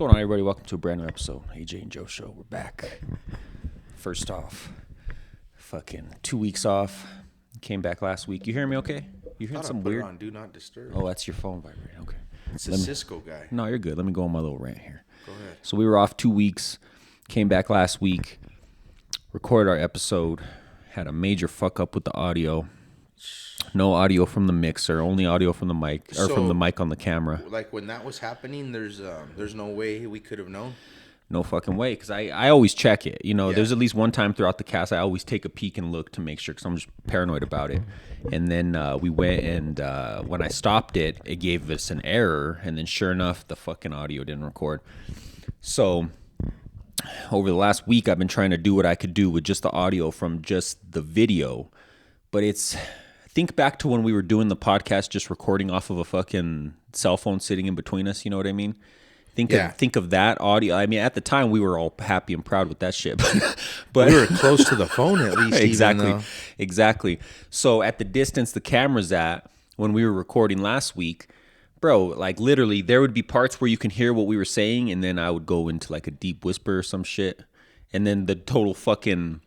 going on, everybody? Welcome to a brand new episode, AJ and Joe Show. We're back. First off, fucking 2 weeks off. Came back last week. You hearing me okay? You hearing some weird? On Do Not Disturb. Oh, that's your phone vibrating. Okay. It's a Cisco guy. No, you're good. Let me go on my little rant here. Go ahead. So we were off 2 weeks. Came back last week. Recorded our episode. Had a major fuck up with the audio. No audio from the mixer, only audio from the mic, or from the mic on the camera. Like when that was happening, there's no way we could have known. No fucking way, because I always check it. You know, Yeah. There's at least one time throughout the cast I always take a peek and look to make sure, because I'm just paranoid about it. And then we went and when I stopped it, it gave us an error, and then sure enough, the fucking audio didn't record. So over the last week, I've been trying to do what I could do with just the audio from just the video, but it's... Think back to when we were doing the podcast, just recording off of a fucking cell phone sitting in between us. You know what I mean? Think of that audio. I mean, at the time we were all happy and proud with that shit, but We were close to the phone at least. Exactly. So at the distance the camera's at, when we were recording last week, bro, like literally there would be parts where you can hear what we were saying, and then I would go into like a deep whisper or some shit, and then the total fucking,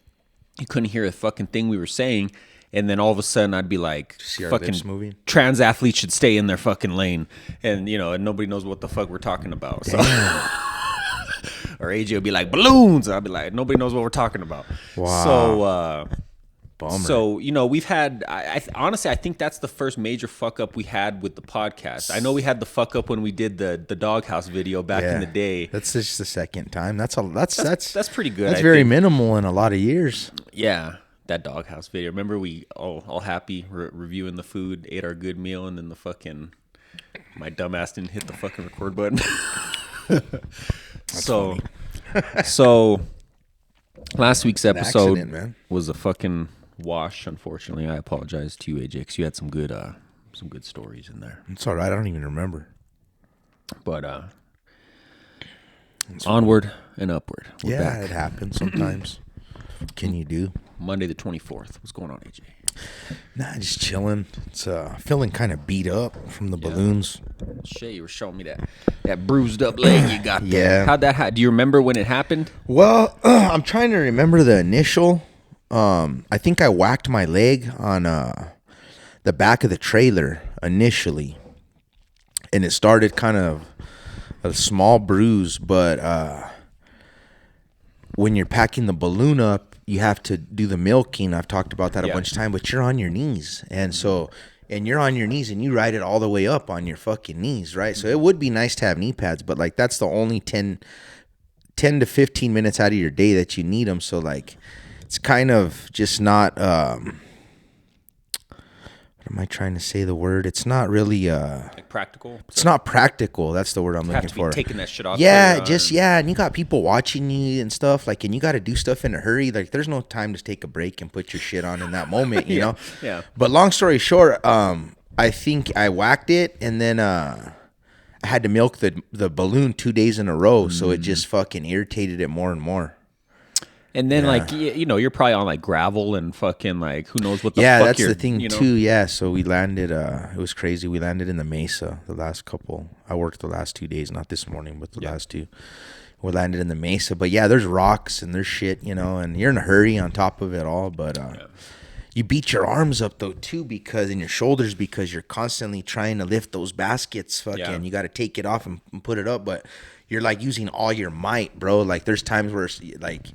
you couldn't hear a fucking thing we were saying. And then all of a sudden, I'd be like, fucking trans athletes should stay in their fucking lane. And, you know, and nobody knows what the fuck we're talking about. So, or AJ would be like, balloons. I'd be like, nobody knows what we're talking about. Wow. So, you know, we've had, honestly, I think that's the first major fuck up we had with the podcast. I know we had the fuck up when we did the doghouse video back in the day. That's just the second time. That's pretty good. I That's very think. minimal in a lot of years. Yeah. That doghouse video. Remember we all happy reviewing the food, ate our good meal, and then my dumbass didn't hit the fucking record button. So last week's episode was a fucking wash. Unfortunately, I apologize to you, AJ, because you had some good stories in there. It's all right. I don't even remember. But onward and upward. We're back. It happens sometimes. What can you do? Monday the 24th. What's going on, AJ? Nah, just chilling. It's feeling kind of beat up from the balloons. Shit, you were showing me that bruised up leg you got there. Yeah. How'd that happen? Do you remember when it happened? Well, I'm trying to remember the initial. I think I whacked my leg on the back of the trailer initially, and it started kind of a small bruise, but when you're packing the balloon up, you have to do the milking. I've talked about that a bunch of times, but you're on your knees. And you're on your knees and you ride it all the way up on your fucking knees, right? So it would be nice to have knee pads, but like that's the only 10 to 15 minutes out of your day that you need them. So like it's kind of just not, what am I trying to say the word? It's not really like practical. It's not practical. That's the word I'm looking for. Taking that shit off. And you got people watching you and stuff, like, and you got to do stuff in a hurry. Like, there's no time to take a break and put your shit on in that moment, you know. Yeah. But long story short, I think I whacked it, and then I had to milk the balloon 2 days in a row, so it just fucking irritated it more and more. And then, like, you know, you're probably on, like, gravel and fucking, like, who knows what the fuck Yeah, that's the thing, you know? too. Yeah, so we landed, it was crazy. We landed in the Mesa the last couple. I worked the last 2 days, not this morning, but the last two. We landed in the Mesa. But, yeah, there's rocks and there's shit, you know, and you're in a hurry on top of it all. But you beat your arms up, though, too, and your shoulders, because you're constantly trying to lift those baskets. Fucking, you got to take it off and put it up. But you're, like, using all your might, bro. Like, there's times where, like...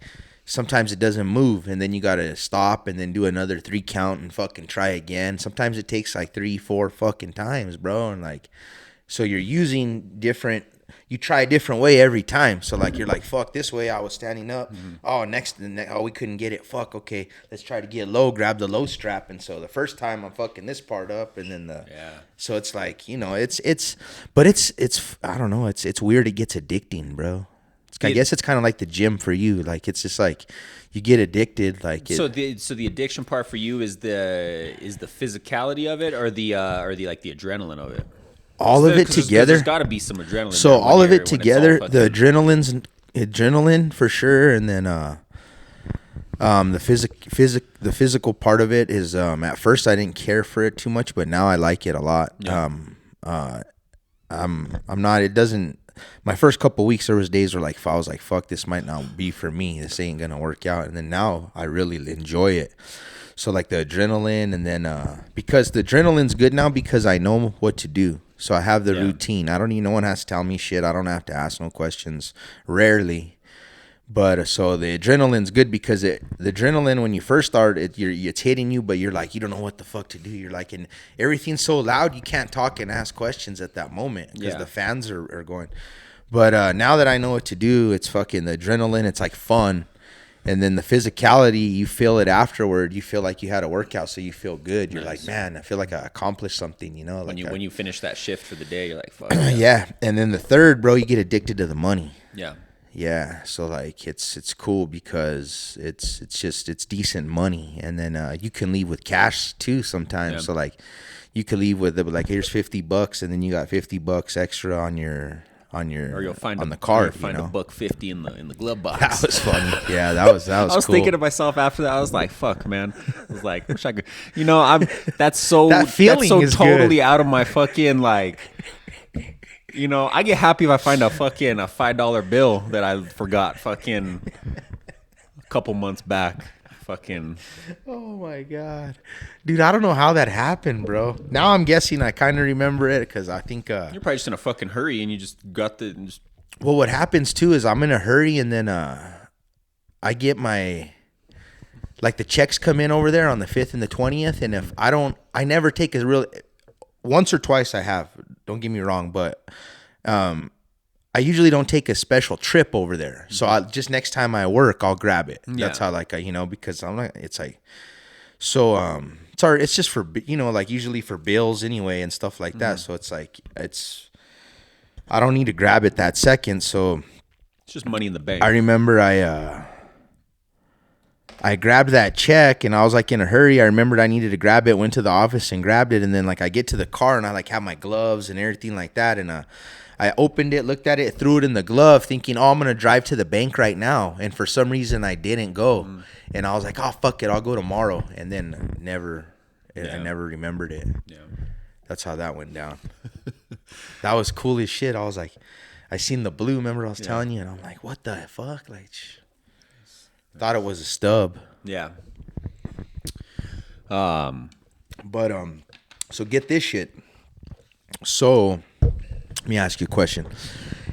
Sometimes it doesn't move, and then you got to stop and then do another 3 count and fucking try again. Sometimes it takes like 3-4 fucking times, bro. And like, so you're using different, you try a different way every time. So like, you're like, fuck, this way I was standing up. Oh, we couldn't get it. Fuck, okay, let's try to get low, grab the low strap. And so the first time I'm fucking this part up, and then so it's like, you know, it's, I don't know. It's weird. It gets addicting, bro. I guess it's kind of like the gym for you. Like, it's just like you get addicted. Like, so the addiction part for you is the physicality of it, or the like the adrenaline of it. All of it together. There's got to be some adrenaline. So all of it together, the adrenaline for sure, and then the physical part of it is at first I didn't care for it too much, but now I like it a lot. Yeah. I'm not. It doesn't. my first couple weeks, there was days where like I was like, fuck, this might not be for me. This ain't gonna work out. And then now I really enjoy it. So like the adrenaline, and then because the adrenaline's good now because I know what to do. So I have the routine. I don't need, no one has to tell me shit. I don't have to ask no questions. Rarely. But so the adrenaline's good because the adrenaline, when you first start, it's hitting you, but you're like, you don't know what the fuck to do. You're like, and everything's so loud, you can't talk and ask questions at that moment because the fans are going. But now that I know what to do, it's fucking the adrenaline. It's like fun. And then the physicality, you feel it afterward. You feel like you had a workout, so you feel good. You're like, man, I feel like I accomplished something, you know? Like when you finish that shift for the day, you're like, fuck. Yeah. And then the third, bro, you get addicted to the money. Yeah. Yeah, so like it's cool because it's decent money, and then you can leave with cash too sometimes. Yeah. So like you could leave with like, here's $50, and then you got $50 extra on your or you'll find on the card. Find a $1.50 in the glove box. That was funny. Yeah, that was. I was cool. thinking to myself after that. I was like, "Fuck, man." I was like, "Wish I could." You know, that's so totally good. Out of my fucking like. You know, I get happy if I find a $5 bill that I forgot fucking a couple months back. Fucking. Oh my God, dude! I don't know how that happened, bro. Now I'm guessing I kind of remember it because I think you're probably just in a fucking hurry and you just got the. Well, what happens too is I'm in a hurry and then I get my. Like the checks come in over there on the 5th and the 20th, and if I never take a real. Once or twice I have. Don't get me wrong, but I usually don't take a special trip over there. So I just next time I work, I'll grab it. That's how like because I'm like it's like so it's just for like usually for bills anyway and stuff like that. So it's like I don't need to grab it that second. So it's just money in the bank. I remember I grabbed that check and I was like in a hurry. I remembered I needed to grab it, went to the office and grabbed it. And then like I get to the car and I like have my gloves and everything like that. And I opened it, looked at it, threw it in the glove thinking, oh, I'm going to drive to the bank right now. And for some reason I didn't go. And I was like, oh, fuck it. I'll go tomorrow. And then I never remembered it. Yeah. That's how that went down. That was cool as shit. I was like, I seen the blue, remember I was telling you? And I'm like, what the fuck? Like, thought it was a stub. Yeah. But so get this shit. So let me ask you a question.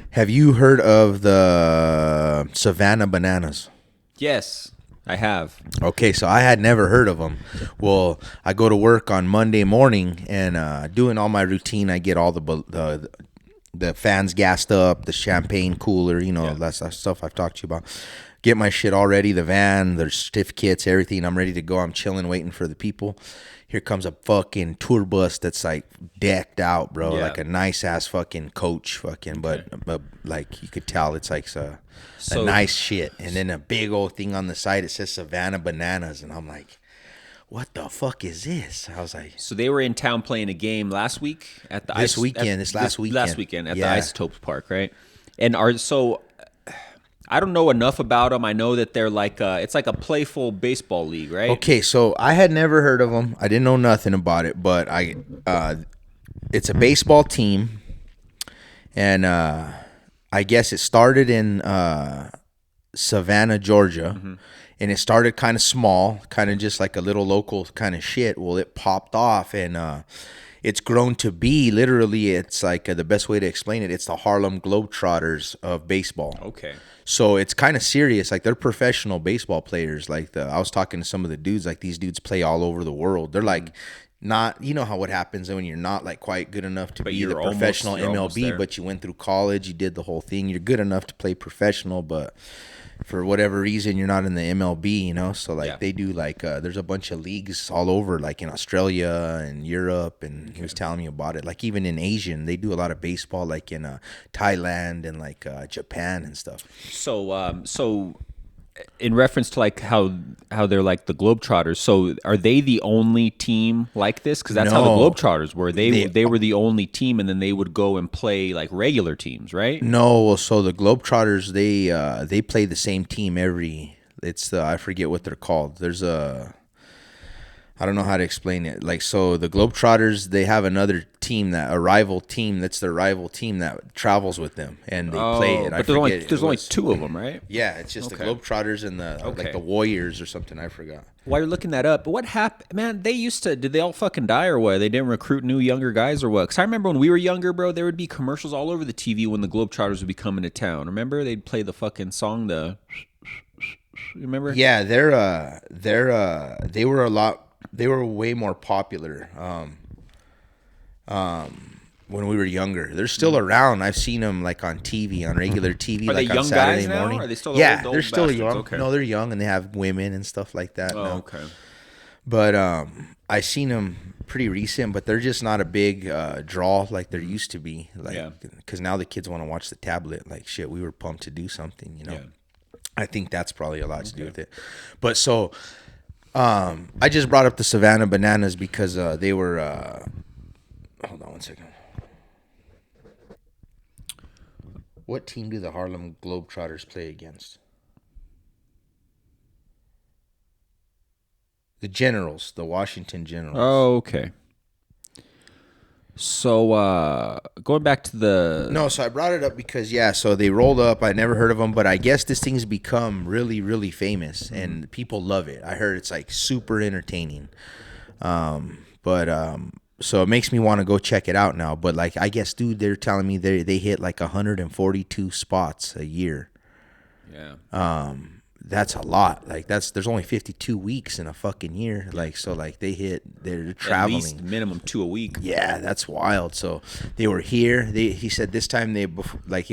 Have you heard of the Savannah Bananas? Yes, I have. Okay, so I had never heard of them. Well, I go to work on Monday morning and doing all my routine. I get all the fans gassed up, the champagne cooler, that's stuff I've talked to you about. Get my shit all ready, the van, the certificates, everything. I'm ready to go. I'm chilling, waiting for the people. Here comes a fucking tour bus that's like decked out, bro. Yeah. Like a nice ass fucking coach, fucking, but like you could tell it's like a nice shit. And then a big old thing on the side, it says Savannah Bananas. And I'm like, what the fuck is this? I was like, so they were in town playing a game last week at the last weekend at the Isotopes Park, right? And I don't know enough about them. I know that they're like it's like a playful baseball league, right? Okay, so I had never heard of them. I didn't know nothing about it, but it's a baseball team, and I guess it started in Savannah, Georgia, and it started kind of small, kind of just like a little local kind of shit. Well, it popped off, and it's grown to be literally. It's like the best way to explain it. It's the Harlem Globetrotters of baseball. Okay. So it's kind of serious. Like they're professional baseball players. Like I was talking to some of the dudes. Like these dudes play all over the world. They're like not. You know how what happens when you're not like quite good enough to be the professional MLB, but you went through college. You did the whole thing. You're good enough to play professional, but for whatever reason you're not in the MLB, so like they do like there's a bunch of leagues all over, like in Australia and Europe, and he was telling me about it. Like even in Asian they do a lot of baseball, like in Thailand and like Japan and stuff. So in reference to like how they're like the Globetrotters, so are they the only team like this? Because that's how the Globetrotters were. They were the only team, and then they would go and play like regular teams, right? No, so the Globetrotters they play the same team every. It's I forget what they're called. There's I don't know how to explain it. Like, so the Globetrotters, they have another team, a rival team that's their rival team that travels with them, and they play it. But there's only two of them, right? Yeah, it's just the Okay. Globetrotters and like the Warriors or something. I forgot. While you're looking that up, what happened, man? They used to. Did they all fucking die or what? They didn't recruit new younger guys or what? Because I remember when we were younger, bro, there would be commercials all over the TV when the Globetrotters would be coming to town. Remember, they'd play the fucking song. You remember? Yeah, they were a lot. They were way more popular. When we were younger, they're still around. I've seen them like on TV, on regular TV, Are like they on young Saturday guys now? morning. Are they still yeah, old they're still bastards? young. Okay. No, they're young, and they have women and stuff like that. Oh, now. okay. But I seen them pretty recent, but they're just not a big draw like there used to be. Like, because now the kids want to watch the tablet. Like, shit, we were pumped to do something. You know, Yeah. I think that's probably a lot to do with it. But so, I just brought up the Savannah Bananas because they were. Hold on one second. What team do the Harlem Globetrotters play against? The Generals, the Washington Generals. Oh, okay. So going back to the No, so I brought it up because, so they rolled up. I never heard of them, but I guess this thing's become really, really famous, and people love it. I heard it's like super entertaining. So it makes me want to go check it out now. But like, I guess, dude, they're telling me they hit like 142 spots a year. yeah. That's a lot. Like there's only 52 weeks in a fucking year. Like, so like they're traveling. At least minimum 2 a week. Yeah, that's wild. So they were here. He said this time it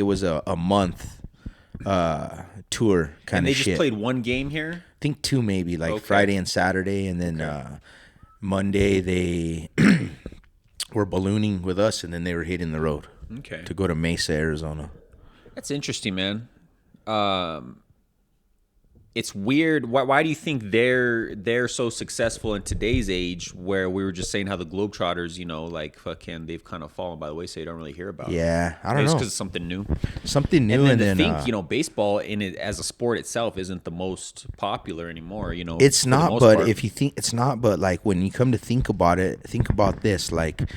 was a month tour kind And of they shit. just played one game here. I think 2 maybe, like Okay. Friday and Saturday, and then Monday they were ballooning with us, and then they were hitting the road Okay. to go to Mesa, Arizona. That's interesting, man. It's weird. Why do you think they're so successful in today's age? Where we were just saying how the Globetrotters, like fucking, they've kind of fallen by the way, so you don't really hear about. Yeah, I don't Maybe it's know. because it's something new. Something new, And and then then to think, baseball in it as a sport itself isn't the most popular anymore. it's for the not. most But part. if you think it's not, but like when you come to think about it, think about this. Like,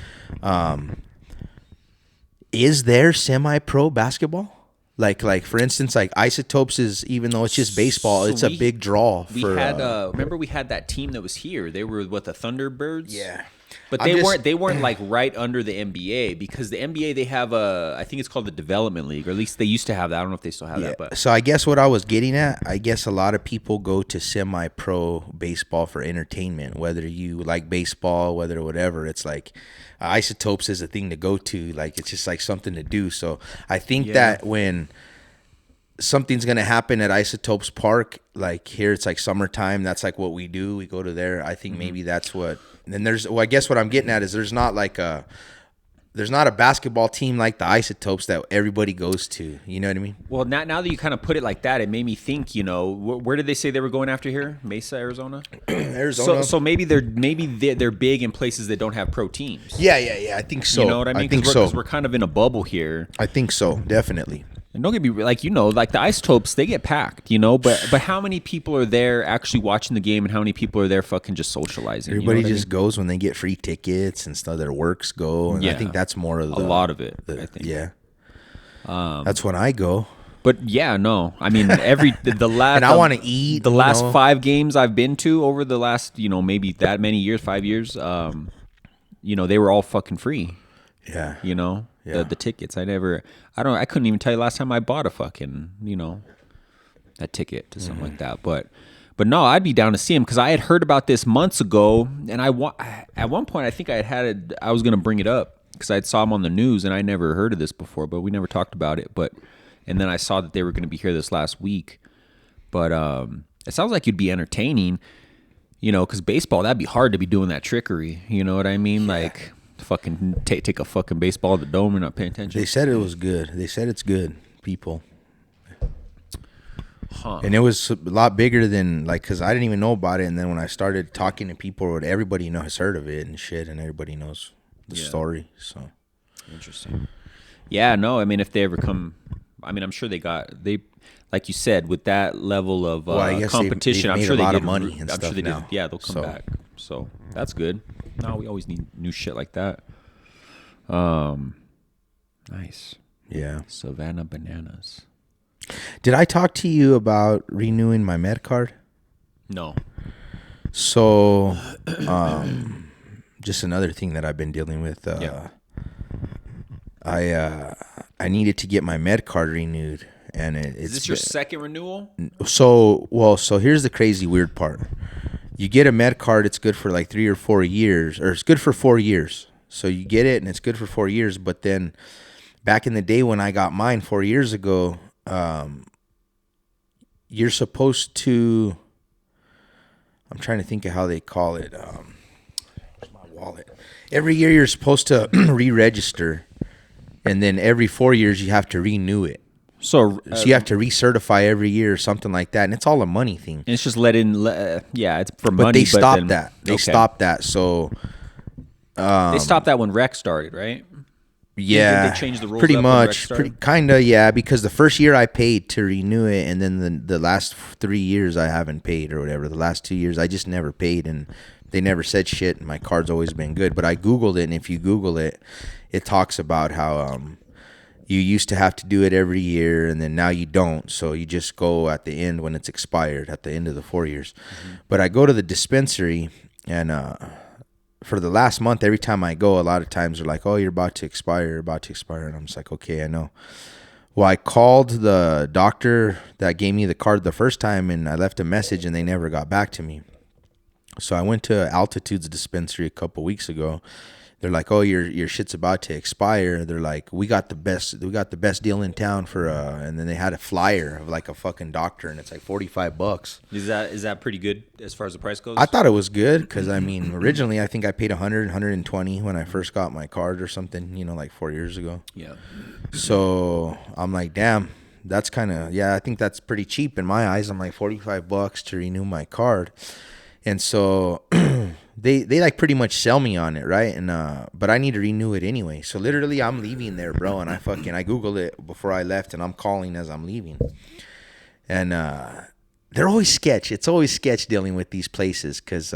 is there semi-pro basketball? Like for instance, like Isotopes is, even though it's just baseball, So it's a we- big draw. we for had, remember we had that team that was here. They were the Thunderbirds. Yeah. But I'm they just- weren't like right under the NBA, because the NBA, they have I think it's called the Development League, or at least they used to have that. I don't know if they still have that, but So I guess what I was getting at, I guess a lot of people go to semi-pro baseball for entertainment, whether you like baseball, whether whatever. It's like Isotopes is a thing to go to. Like, it's just like something to do. So I think that when something's going to happen at Isotopes Park, like here it's like summertime, that's like what we do. We go to there. I think maybe that's what. And then I guess what I'm getting at is there's not a basketball team like the Isotopes that everybody goes to. You know what I mean? well, now that you kind of put it like that, it made me think. Where did they say they were going after here? Mesa, Arizona. Arizona. So maybe they're big in places that don't have pro teams. Yeah. I think so. You know what I mean? I think Because so. we're kind of in a bubble here. I think so. Definitely. And don't get me like the Isotopes, they get packed, but how many people are there actually watching the game, and how many people are there fucking just socializing? Everybody you know what I just goes when they get free tickets and stuff. Their works go, and I Yeah. think that's more of mean? A lot of it, I think. Yeah. That's when I go. But yeah, no, I mean the last And I wanna eat, The you last know. 5 games I've been to over the last maybe that many years, 5 years, they were all fucking free. Yeah. The tickets. I couldn't even tell you last time I bought a fucking, a ticket to something like that. But no, I'd be down to see him, because I had heard about this months ago, and at one point I think I was going to bring it up because I saw him on the news, and I never heard of this before, but we never talked about it. And then I saw that they were going to be here this last week. But it sounds like it'd be entertaining, because baseball, that'd be hard to be doing that trickery. You know what I mean? Like, fucking take a fucking baseball at the dome and not paying attention. They said it was good. They said it's good, people. Huh. And it was a lot bigger than, like, because I didn't even know about it. And then when I started talking to people, everybody has heard of it and shit, and everybody knows the story. So Interesting. Yeah, no, I mean, if they ever come, I'm sure they like you said, with that level of I guess competition, they've I'm made sure a lot they of did money and I'm stuff sure they now. did. Yeah, they'll come So, back. So that's good. No, we always need new shit like that. Nice. Yeah. Savannah Bananas. Did I talk to you about renewing my med card? No. So, just another thing that I've been dealing with. I needed to get my med card renewed, and Is this your second renewal? So here's the crazy weird part. You get a med card, it's good for like 3 or 4 years, or it's good for 4 years. So you get it and it's good for 4 years. But then back in the day when I got mine 4 years ago, you're supposed to, I'm trying to think of how they call it. Where's my wallet? Every year you're supposed to re-register, and then every 4 years you have to renew it. So you have to recertify every year or something like that, and it's all a money thing. It's just it's for money. But they stopped that. They stopped that. So they stopped that when Rec started, right? Yeah, they changed the rules. Pretty much, kinda, yeah. Because the first year I paid to renew it, and then the last 3 years I haven't paid or whatever. The last 2 years I just never paid, and they never said shit. And my card's always been good. But I Googled it, and if you Google it, it talks about how you used to have to do it every year, and then now you don't. So you just go at the end when it's expired, at the end of the 4 years. Mm-hmm. But I go to the dispensary, and for the last month, every time I go, a lot of times they're like, oh, you're about to expire. And I'm just like, okay, I know. Well, I called the doctor that gave me the card the first time, and I left a message, and they never got back to me. So I went to Altitude's dispensary a couple weeks ago. They're like, oh, your shit's about to expire. They're like, we got the best deal in town for and then they had a flyer of like a fucking doctor, and it's like $45. Is that pretty good as far as the price goes? I thought it was good because I mean, originally I think I paid $120 when I first got my card or something, like 4 years ago. Yeah. So I'm like, damn, that's kind of, yeah, I think that's pretty cheap in my eyes. I'm like $45 to renew my card, and so. They like pretty much sell me on it, right? And but I need to renew it anyway. So literally I'm leaving there, bro, and I Googled it before I left, and I'm calling as I'm leaving. And they're always sketch. It's always sketch dealing with these places because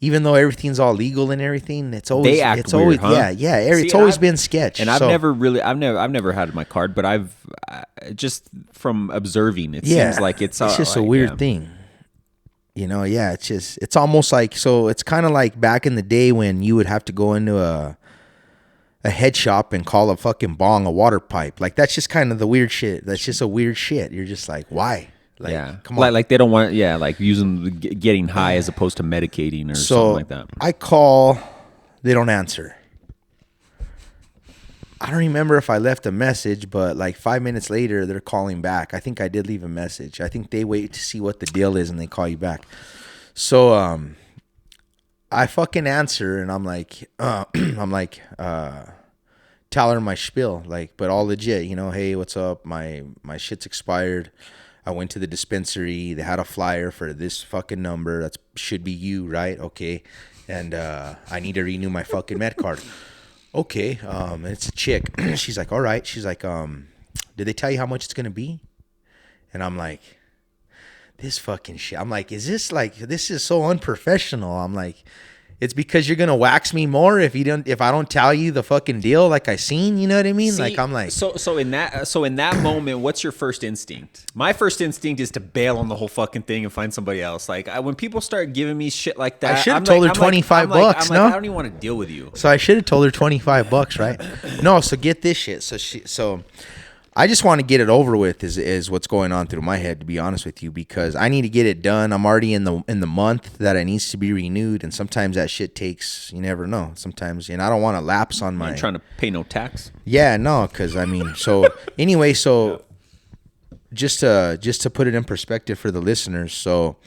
even though everything's all legal and everything, it's always it's weird, always it's always been sketch. And I've never had my card, but I've just from observing, it seems like it's just a weird thing. It's almost like, so it's kind of like back in the day when you would have to go into a head shop and call a fucking bong a water pipe. Like, that's just kind of the weird shit. That's just a weird shit. You're just like, why? Like, come on. Like they don't want, like using getting high as opposed to medicating or something like that. I call, they don't answer. I don't remember if I left a message, but like 5 minutes later, they're calling back. I think I did leave a message. I think they wait to see what the deal is and they call you back. So I fucking answer, and I'm like, tell her my spiel, like, but all legit, hey, what's up? My shit's expired. I went to the dispensary. They had a flyer for this fucking number. That should be you, right? Okay. And I need to renew my fucking med card. Okay, it's a chick. She's like, all right. She's like, did they tell you how much it's going to be? And I'm like, this fucking shit. I'm like, this is so unprofessional. I'm like, it's because you're going to wax me more if I don't tell you the fucking deal like I seen, you know what I mean? See, like, I'm like, so in that moment, what's your first instinct? My first instinct is to bail on the whole fucking thing and find somebody else. Like, when people start giving me shit like that, I should have told her $25. No, I don't even want to deal with you. So I should have told her $25, right? No, so get this shit. So I just want to get it over with is what's going on through my head, to be honest with you, because I need to get it done. I'm already in the month that it needs to be renewed, and sometimes that shit takes, you never know. Sometimes, and I don't want to lapse on my. You're trying to pay no tax. Yeah, no, because I mean, so anyway, so just to put it in perspective for the listeners, so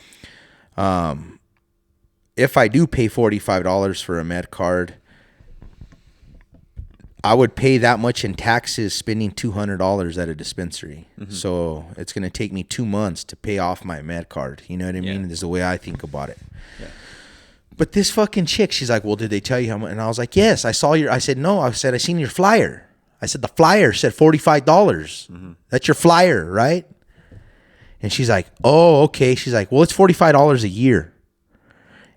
if I do pay $45 for a med card, I would pay that much in taxes spending $200 at a dispensary. Mm-hmm. So it's going to take me 2 months to pay off my med card. You know what I mean? This is the way I think about it. Yeah. But this fucking chick, she's like, well, did they tell you how much? And I was like, yes, I said, no. I said, I seen your flyer. I said, the flyer said $45. Mm-hmm. That's your flyer, right? And she's like, oh, okay. She's like, well, it's $45 a year.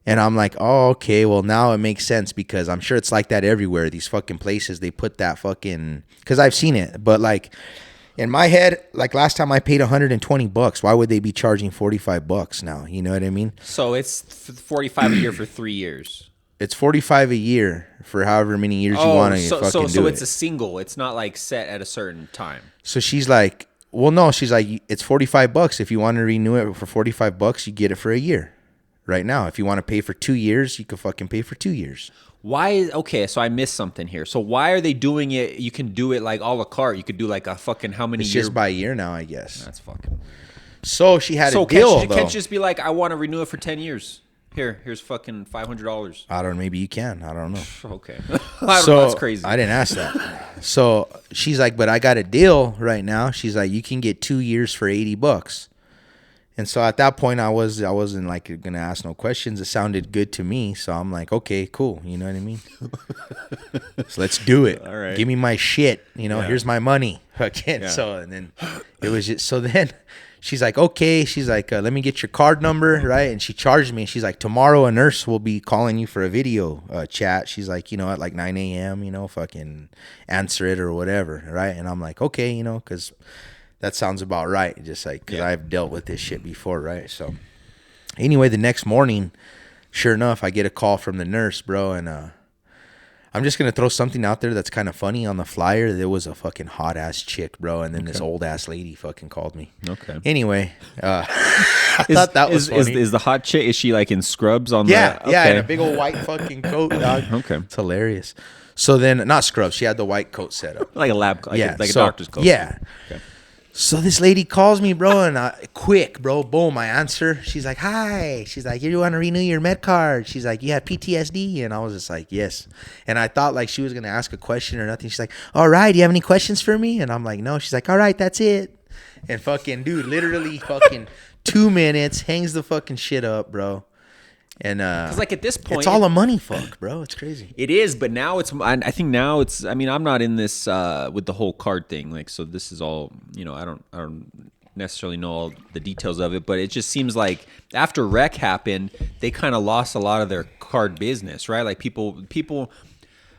And I'm like, oh, okay, well, now it makes sense because I'm sure it's like that everywhere. These fucking places, they put that fucking, because I've seen it. But like in my head, like last time I paid $120. Why would they be charging $45 now? You know what I mean? So it's 45 a year for 3 years. It's $45 a year for however many years you want to fucking do it. So it's a single. It's not like set at a certain time. So she's like, well, no, she's like, it's $45. If you want to renew it for $45, you get it for a year. Right now, if you want to pay for 2 years, you can fucking pay for 2 years. Okay, so I missed something here. So why are they doing it? You can do it like a la carte. You could do like a fucking how many It's years? just by year now, I guess. That's fucking. So she had So a deal, though. can't you just be like, I want to renew it for 10 years. Here's fucking $500. I don't know. Maybe you can. I don't know. Okay. I don't So know, that's crazy. I didn't ask that. So she's like, but I got a deal right now. She's like, you can get 2 years for $80. And so at that point, I wasn't like gonna ask no questions. It sounded good to me, so I'm like, okay, cool. You know what I mean? So let's do it. All right. Give me my shit. Yeah. Here's my money. Again. Yeah. So and then it was just so then she's like, okay. She's like, let me get your card number, right? And she charged me. She's like, tomorrow a nurse will be calling you for a video chat. She's like, at like 9 a.m. Fucking answer it or whatever, right? And I'm like, okay, because. That sounds about right. Just like, because I've dealt with this shit before, right? So, anyway, the next morning, sure enough, I get a call from the nurse, bro. And I'm just going to throw something out there that's kind of funny on the flyer. There was a fucking hot ass chick, bro. And then this old ass lady fucking called me. Okay. Anyway, I thought that was funny. Is the hot chick, is she like in scrubs on Yeah, the... yeah, Okay. in a big old white fucking coat, dog. Okay. It's hilarious. So then, not scrubs. She had the white coat set up. Like a lab, like a so, doctor's coat. Yeah. Okay. So this lady calls me, bro, and quick, bro, boom, I answer. She's like, hi. She's like, you want to renew your med card? She's like, you have PTSD? And I was just like, yes. And I thought like she was going to ask a question or nothing. She's like, all right, do you have any questions for me? And I'm like, no. She's like, all right, that's it. And fucking dude, literally fucking 2 minutes, hangs the fucking shit up, bro. And because like at this point, it's all a money fuck, bro. It's crazy. It is, but now I think now it's. I mean, I'm not in this with the whole card thing. Like, so this is all. I don't necessarily know all the details of it, but it just seems like after Rec happened, they kind of lost a lot of their card business, right? Like people.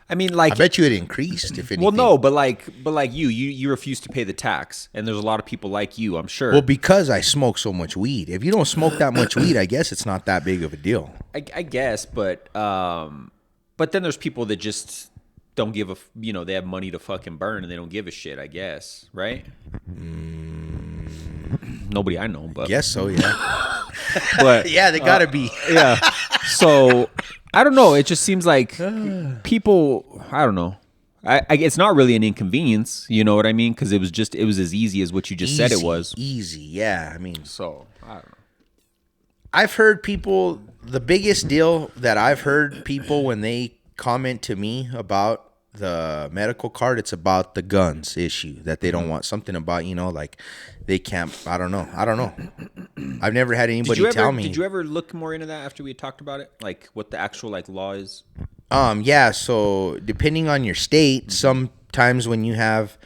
I mean, like I bet you it increased if anything. Well, no, but like you refuse to pay the tax, and there's a lot of people like you, I'm sure. Well, because I smoke so much weed. If you don't smoke that much weed, I guess it's not that big of a deal. I guess, but then there's people that just don't give a they have money to fucking burn and they don't give a shit. I guess, right? Nobody I know, but Guess so, yeah. but Yeah, they gotta be. yeah. So I don't know. It just seems like people. I don't know. It's not really an inconvenience. You know what I mean? Because it was as easy as what you just said it was. Easy, yeah. I mean, So I don't know. I've heard people. The biggest deal that I've heard people when they comment to me about the medical card, it's about the guns issue that they don't want. Something about like they can't. I don't know. I've never had anybody tell me. Did you ever look more into that after we had talked about it? Like what the actual law is? Yeah. So depending on your state, sometimes when you have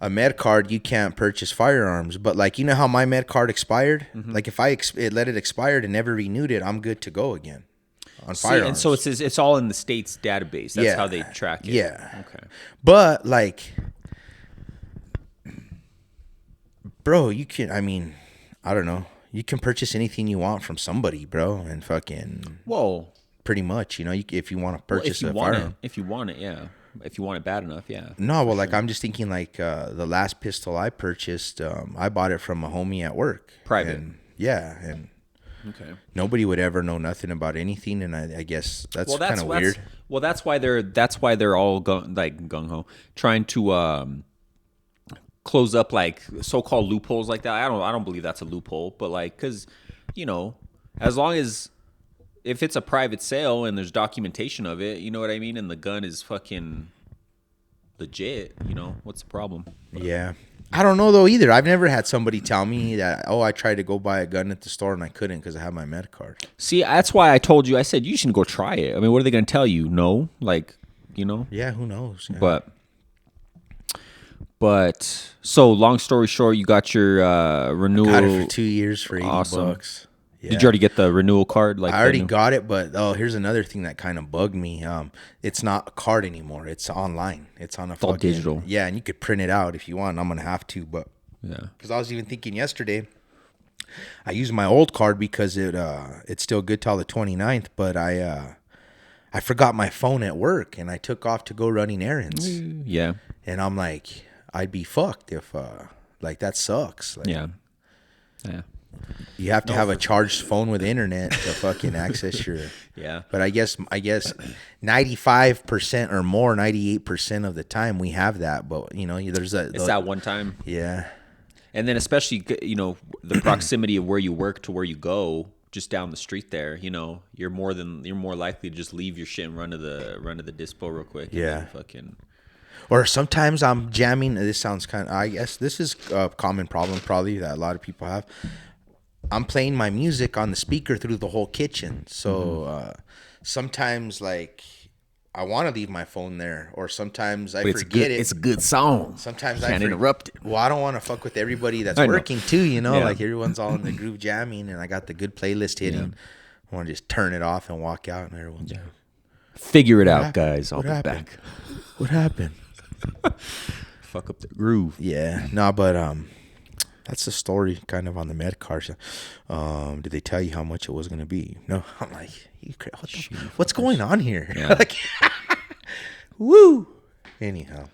a med card, you can't purchase firearms. But like how my med card expired. Like if I let it expired and never renewed it, I'm good to go again on firearms. And so it's all in the state's database. That's how they track it. Yeah. Okay. But like, bro, you can. I mean, I don't know. You can purchase anything you want from somebody, bro, and fucking. Whoa. Pretty much, if you want to purchase a firearm. If you want it, yeah. If you want it bad enough, yeah. No, well, like I'm just thinking, like the last pistol I purchased, I bought it from a homie at work. Private. And, yeah, and okay. Nobody would ever know nothing about anything, and I guess that's kind of weird. Well, that's why they're all gung ho, trying to close up like so-called loopholes like that. I don't believe that's a loophole, but like because as long as if it's a private sale and there's documentation of it, you know what I mean, and the gun is fucking legit, what's the problem? Yeah. I don't know though either. I've never had somebody tell me that, I tried to go buy a gun at the store and I couldn't because I have my med card. See, that's why I told you. I said you should go try it. I mean, what are they going to tell you? No, Yeah, who knows? Yeah. But so long story short, you got your renewal. Got it for 2 years for $80. Awesome. Yeah. Did you already get the renewal card? Like I already got it, but here's another thing that kind of bugged me. It's not a card anymore. It's online. It's on a all digital. Yeah, and you could print it out if you want. I'm gonna have to, but Yeah. because I was even thinking yesterday, I used my old card because it's still good till the 29th, but I forgot my phone at work and I took off to go running errands. Yeah. And I'm like, I'd be fucked if like that sucks. Like, Yeah. Yeah. you have to have a charged phone with internet to fucking access your. Yeah. But I guess 95% or more, 98% of the time we have that. But you know, there's It's that one time. Yeah. And then especially, you know, the proximity of where you work to where you go, just down the street there, you know, you're more likely to just leave your shit and run to the dispo real quick. And Yeah. then fucking. Or sometimes I'm jamming. This sounds I guess this is a common problem probably that a lot of people have. I'm playing my music on the speaker through the whole kitchen. So sometimes like I want to leave my phone there, or sometimes I forget it. It's a good song. Sometimes Can't interrupt it. Well, I don't want to fuck with everybody that's I know. working too, you know? Yeah. Like everyone's all in the groove jamming and I got the good playlist hitting. I want to just turn it off and walk out and everyone's like, Figure it out, happened? guys. I'll What be happened? back. what happened? Fuck up the groove. Yeah, no, but that's the story kind of on the med car. So, did they tell you how much it was going to be? No, I'm like, what's going on here? Yeah. Like, woo. Anyhow.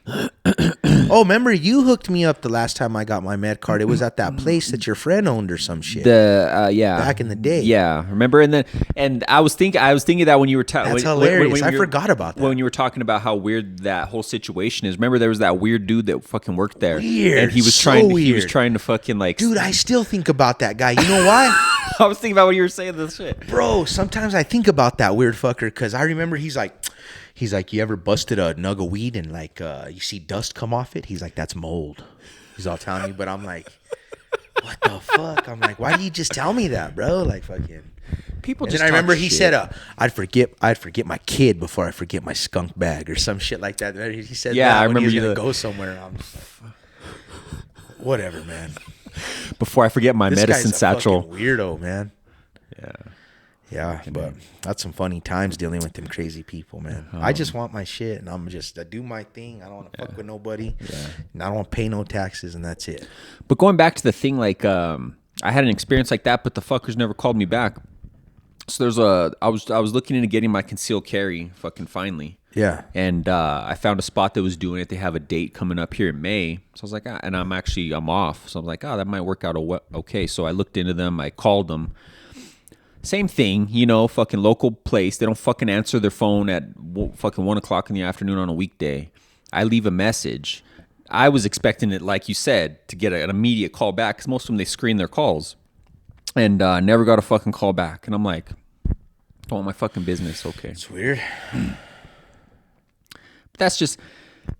Oh, remember you hooked me up the last time I got my med card. It was at that place that your friend owned or some shit. Yeah. Back in the day. Yeah, remember? And I was thinking that when you were talking. That's hilarious. I forgot about that. When you were talking about how weird that whole situation is. Remember, there was that weird dude that fucking worked there. Weird. And he was So trying. weird. He was trying to fucking like. Dude, I still think about that guy. You know why? I was thinking about when you were saying this shit. Bro, sometimes I think about that weird fucker because I remember he's like, you ever busted a nug of weed and like you see dust come off it? He's like, that's mold. He's all telling me, but I'm like, what the fuck? I'm like, why didn't you just tell me that, bro? Like fucking. People And just. then I remember talk he shit. said, I'd forget my kid before I forget my skunk bag or some shit like that. He said, Yeah, that I when he remember was you gonna the- go somewhere. I'm just like, whatever, man. Before I forget my This medicine guy's a satchel. fucking weirdo, man. Yeah. Yeah, but that's some funny times dealing with them crazy people, man. I just want my shit, and I'm just I do my thing. I don't want to fuck with nobody, and I don't want to pay no taxes, and that's it. But going back to the thing, like, I had an experience like that, but the fuckers never called me back. So I was looking into getting my concealed carry, fucking finally. Yeah, And I found a spot that was doing it. They have a date coming up here in May. So I was like, and I'm off. So I'm like, that might work out okay. So I looked into them. I called them. Same thing, you know, fucking local place. They don't fucking answer their phone at fucking 1 o'clock in the afternoon on a weekday. I leave a message. I was expecting it, like you said, to get an immediate call back because most of them, they screen their calls. And never got a fucking call back. And I'm like, don't want my fucking business. Okay. it's weird. That's just,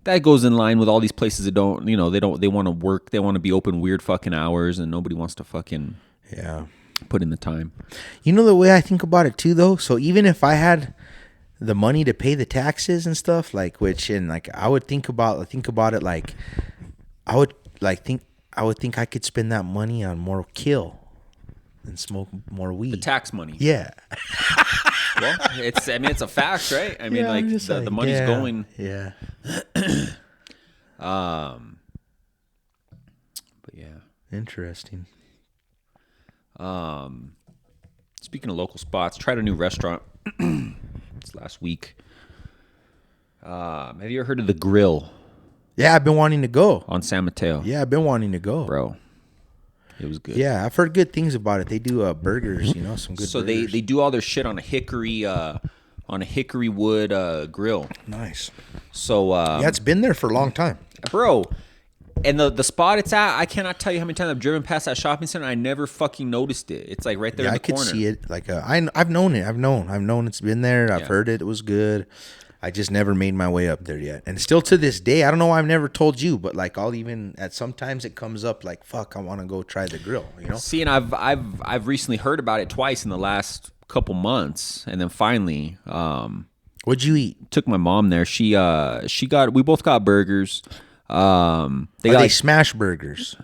that goes in line with all these places that don't, you know, they want to work. They want to be open weird fucking hours and nobody wants to fucking Yeah, put in the time. you know the way I think about it too, though. So even if I had the money to pay the taxes and stuff, like I would think about it like I would think I could spend that money on more kill and smoke more weed. The tax money. Yeah. Well, it's a fact, right? I mean, Yeah, like I'm just the money's going. Yeah. But yeah. Interesting. Speaking of local spots, tried a new restaurant. It's last week. Have you ever heard of the Grill Yeah, I've been wanting to go. on San Mateo? Yeah, I've been wanting to go. Bro, it was good. Yeah, I've heard good things about it. They do burgers, you know, some good So burgers. they do all their shit on a hickory wood grill. Nice. So Yeah, it's been there for a long time. bro, and the spot it's at, I cannot tell you how many times I've driven past that shopping center. I never fucking noticed it. It's like right there Yeah, in I the could corner. see it. Like I've known it. I've known it's been there. I've Yeah. heard it. It was good. I just never made my way up there yet. And still to this day, I don't know why I've never told you, but like sometimes it comes up like, fuck, I want to go try the grill, you know? See, and I've recently heard about it twice in the last couple months, and then finally, What'd you eat? took my mom there. We both got burgers. They Are got they like, smash burgers?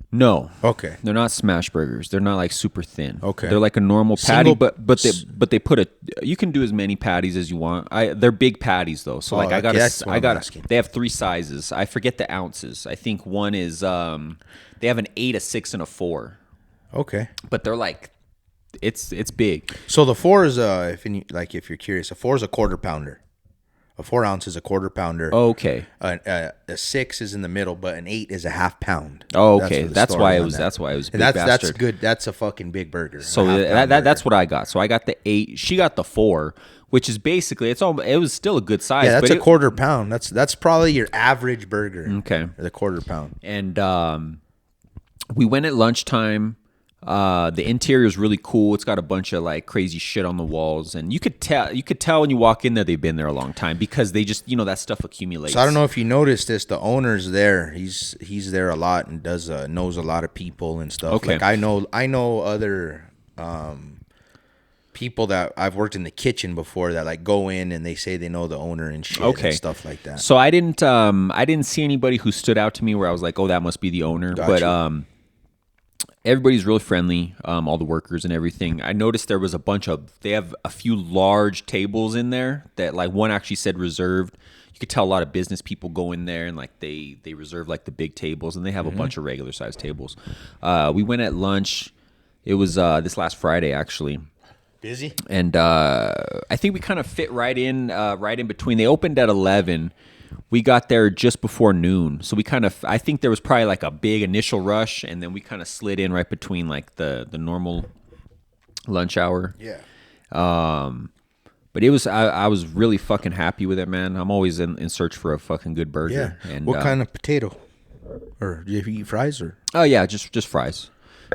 No. Okay. They're not smash burgers. They're not like super thin. Okay. They're like a normal patty, Single- but they put a. You can do as many patties as you want. They're big patties though. So like Oh, I got okay, that's what I'm asking. They have 3 sizes. I forget the ounces. I think one is they have an 8, a 6, and a 4. Okay. But they're like, it's big. So the 4 is if you're curious, a 4 is a quarter pounder. A 4 ounce is a quarter pounder. Okay. A 6 is in the middle, but an 8 is a half pound. Oh, okay. what the That's story why it on was. that. That's why it was. Big And that's bastard. good. That's a fucking big burger. So A half pound that's burger. what I got. So I got the 8. She got the 4, which is basically it was still a good size. Yeah, that's but a quarter pound. That's probably your average burger. Okay. The quarter pound. And we went at lunchtime. The interior is really cool. It's got a bunch of like crazy shit on the walls, and you could tell when you walk in there they've been there a long time because they just that stuff accumulates. So I don't know if you noticed this. The owner's there. He's there a lot and does knows a lot of people and stuff. Okay. Like I know other people that I've worked in the kitchen before that like go in and they say they know the owner and shit Okay. and stuff like that. So I didn't see anybody who stood out to me where I was like, oh, that must be the owner. Gotcha. But everybody's really friendly, all the workers and everything. I noticed there was they have a few large tables in there that like one actually said reserved. You could tell a lot of business people go in there and like they reserve like the big tables, and they have a bunch of regular sized tables. We went at lunch. It was this last Friday actually. Busy? And I think we kind of fit right in between. They opened at 11. We got there just before noon. So I think there was probably like a big initial rush, and then we kind of slid in right between like the normal lunch hour. Yeah. But it was, I was really fucking happy with it, man. I'm always in search for a fucking good burger. Yeah. And What kind of potato? Or do you eat fries or? Oh yeah, just fries.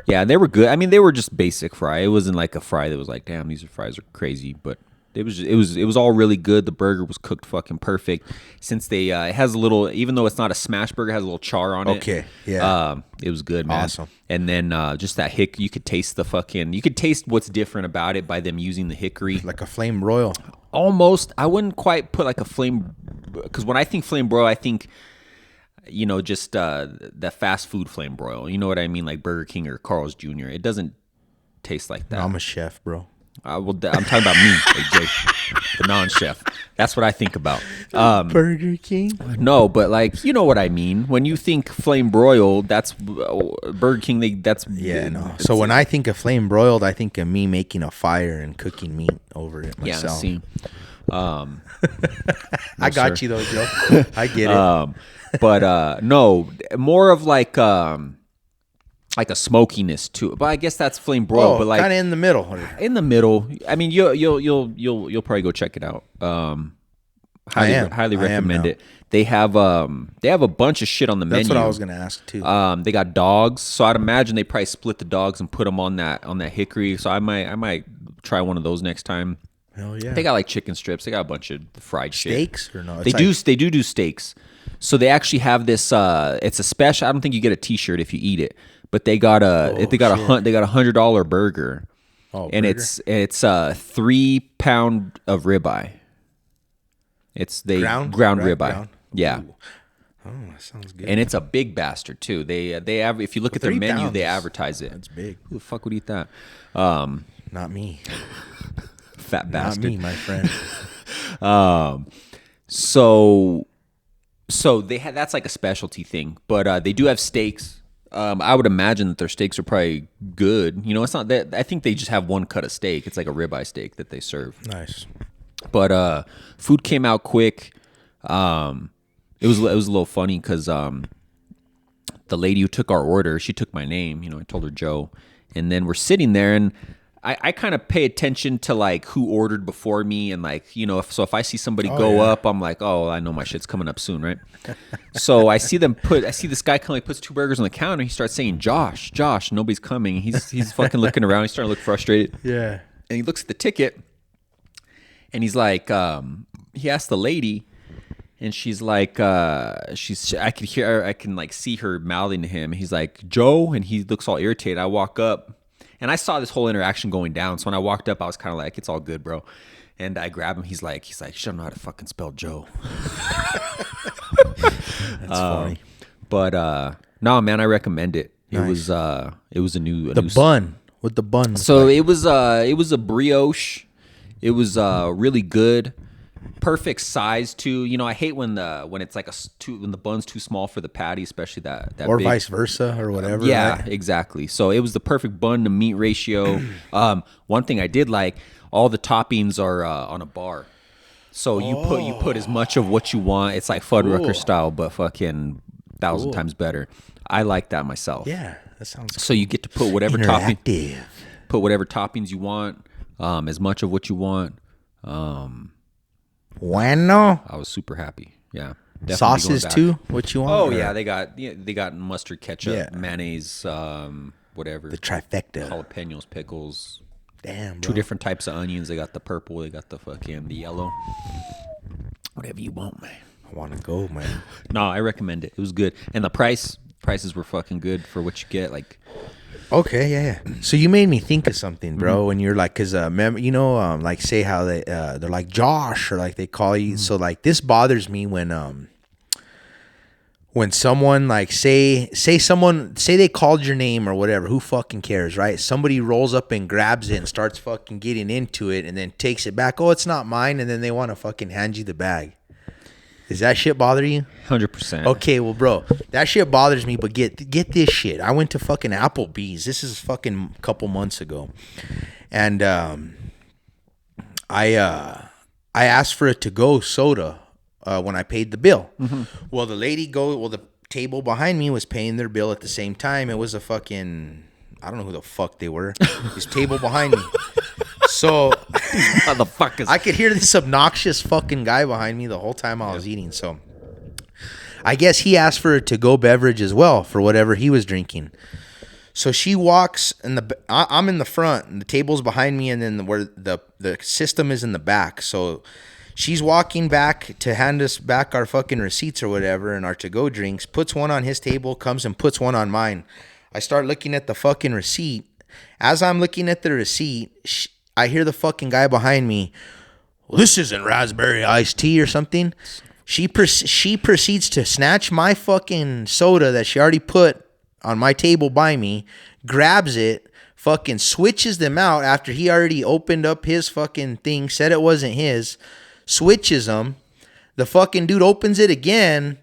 Yeah, they were good. I mean, they were just basic fry. It wasn't like a fry that was like, damn, these fries are crazy. But it was all really good. The burger was cooked fucking perfect. Since it has a little, even though it's not a smash burger, it has a little char on it. Okay, yeah. It was good, man. Awesome. And then just that you could taste what's different about it by them using the hickory. Like a flame broil. Almost, I wouldn't quite put like a flame, because when I think flame broil, I think just the fast food flame broil. You know what I mean? Like Burger King or Carl's Jr. It doesn't taste like that. I'm a chef, bro. I'm talking about me, AJ, the non-chef. That's what I think about. Burger King? No, but like, you know what I mean. When you think flame broiled, that's Burger King. That's Yeah, no. So when I think of flame broiled, I think of me making a fire and cooking meat over it myself. Yeah, see. I got you though, Joe. I get it. But no, more of like a smokiness to it. But I guess that's flame broil. But like kind of in the middle. in the middle. I mean, you'll probably go check it out. Highly recommend now. it. They have a bunch of shit on the menu. That's what I was gonna ask too. They got dogs, so I'd imagine they probably split the dogs and put them on that hickory. So I might try one of those next time. Hell yeah. They got like chicken strips. They got a bunch of fried shit. Steaks or no? They do steaks. So they actually have this. It's a special. I don't think you get a T-shirt if you eat it, but they got a $100 burger, and burger? it's 3 pound of ribeye. It's ground ribeye. Ground? Yeah. Ooh. Oh, that sounds good. And it's a big bastard too. They have, if you look at their 3 menu, they pounds. advertise it. That's big. Who the fuck would eat that? Not me. Fat Not bastard. me, my friend. So that's like a specialty thing, but they do have steaks. I would imagine that their steaks are probably good. It's not that. I think they just have one cut of steak. It's like a ribeye steak that they serve. Nice. But food came out quick. It was a little funny because the lady who took our order, she took my name. I told her Joe, and then we're sitting there, and I kind of pay attention to like who ordered before me, and like if I see somebody go up, I'm like, oh, I know my shit's coming up soon, right? So I see this guy kind of like puts 2 burgers on the counter. He starts saying, Josh, nobody's coming. He's fucking looking around. He's starting to look frustrated. Yeah. And he looks at the ticket, and he's like, he asked the lady, and she's like, I can like see her mouthing to him. He's like, Joe, and he looks all irritated. I walk up, and I saw this whole interaction going down. So when I walked up, I was kind of like, it's all good, bro. And I grab him. He's like, she don't know how to fucking spell Joe. That's funny. But no, man, I recommend it. Nice. It was a new bun with the bun. So it was a brioche. It was really good, perfect size too. You know, I hate when it's like when the bun's too small for the patty, especially that or big, vice versa or whatever. yeah, right? exactly. So it was the perfect bun to meat ratio. One thing I did like, all the toppings are on a bar. So you put as much of what you want. It's like Fuddrucker style, but fucking 1,000 times better. I like that myself. Yeah, that sounds So you get to put whatever interactive. toppings you want, as much of what you want. Bueno. I was super happy. Yeah. Definitely going Sauces back. too? What you want? Oh or yeah, they got mustard, ketchup, Yeah. mayonnaise, whatever. the trifecta. Jalapenos, pickles. Damn, bro. Two different types of onions. They got the purple. They got the yellow. Whatever you want, man. I want to go, man. No, I recommend it. It was good, and the prices were fucking good for what you get. Like, Okay, yeah. So you made me think of something, bro. When you're like, cause like say how they're like Josh or like they call you. So like this bothers me when someone like say they called your name or whatever. Who fucking cares, right? Somebody rolls up and grabs it and starts fucking getting into it and then takes it back. Oh, it's not mine, and then they want to fucking hand you the bag. Does that shit bother you? 100%. Okay, well, bro, that shit bothers me. But get this shit. I went to fucking Applebee's. This is fucking a couple months ago, and I asked for a to-go soda when I paid the bill. Mm-hmm. Well, the table behind me was paying their bill at the same time. It was a fucking, I don't know who the fuck they were. This table behind me. So Motherfuckers. I could hear this obnoxious fucking guy behind me the whole time I was eating. So I guess he asked for a to-go beverage as well for whatever he was drinking. So she walks I'm in the front and the table's behind me, and then where the system is in the back. So she's walking back to hand us back our fucking receipts or whatever and our to-go drinks, puts one on his table, comes and puts one on mine. I start looking at the fucking receipt. As I'm looking at the receipt, I hear the fucking guy behind me, well, this isn't raspberry iced tea or something. She proceeds to snatch my fucking soda that she already put on my table by me, grabs it, fucking switches them out after he already opened up his fucking thing, said it wasn't his, switches them. The fucking dude opens it again,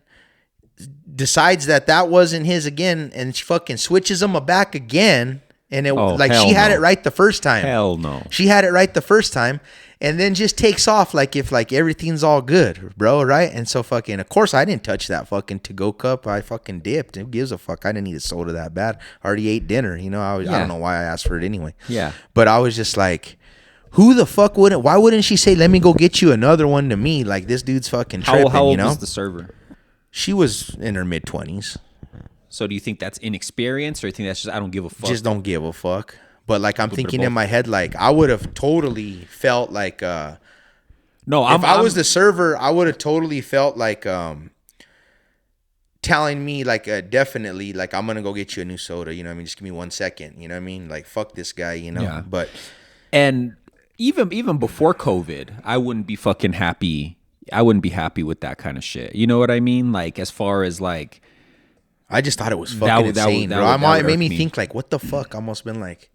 decides that wasn't his again, and she fucking switches them back again. And it she had it right the first time. Hell no. She had it right the first time, and then just takes off like if like everything's all good, bro, right? And so fucking, of course, I didn't touch that fucking to-go cup. I fucking dipped. Who gives a fuck? I didn't need a soda that bad. I already ate dinner. You know, I don't know why I asked for it anyway. Yeah. But I was just like, who the fuck wouldn't? Why wouldn't she say, "Let me go get you another one"? To me, like this dude's fucking tripping. How old you know? was the server? She was in her mid-20s. So do you think that's inexperience, or do you think that's just I don't give a fuck? Just don't give a fuck. But like I'm thinking in my head, like I would have totally felt like no. if I was the server, I would have totally felt like telling me like definitely like I'm gonna go get you a new soda. You know what I mean? Just give me 1 second. You know what I mean? Like fuck this guy. You know. Yeah. But and even before COVID, I wouldn't be fucking happy. I wouldn't be happy with that kind of shit. You know what I mean? Like as far as like. I just thought it was fucking insane, bro. It made me think like, what the fuck? I almost been like,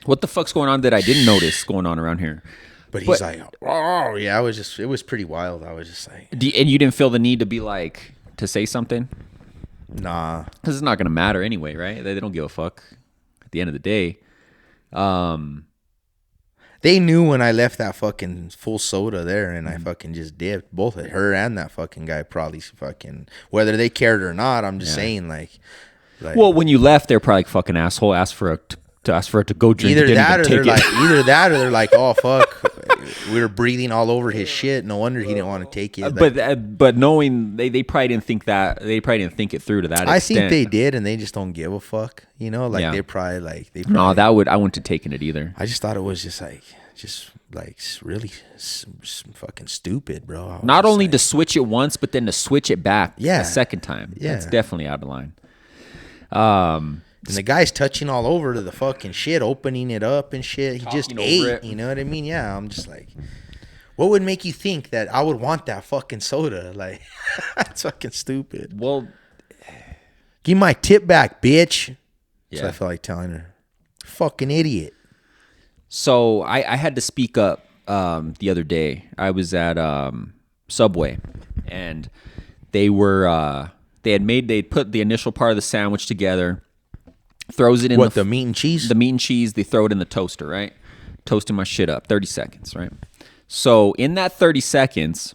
what the fuck's going on that I didn't notice going on around here? But he's like, oh yeah, it was pretty wild. I was just like, and you didn't feel the need to be like to say something? Nah, because it's not gonna matter anyway, right? They don't give a fuck at the end of the day. They knew when I left that fucking full soda there and I fucking just dipped. Both her and that fucking guy probably fucking, whether they cared or not, I'm just saying like. Well, when you left, they're probably like, fucking asshole, asked for a to-go drink. Either that or they're like, oh fuck, we were breathing all over his shit. No wonder he didn't want to take it. But knowing they probably didn't think that, they probably didn't think it through to that extent. I think they did, and they just don't give a fuck. You know, like they probably. No, I wouldn't have taken it either. I just thought it was just really fucking stupid, bro. Not only to switch it once, but then to switch it back a second time. Yeah, that's definitely out of line. And the guy's touching all over to the fucking shit, opening it up and shit. He just ate. You know what I mean? Yeah, I'm just like, what would make you think that I would want that fucking soda? Like, that's fucking stupid. Well, give my tip back, bitch. So Yeah. I felt like telling her, fucking idiot. So I had to speak up the other day. I was at Subway, and they'd put the initial part of the sandwich together, throws it in What, the meat and cheese? the meat and cheese. They throw it in the toaster, right? Toasting my shit up, 30 seconds, right? So in that 30 seconds,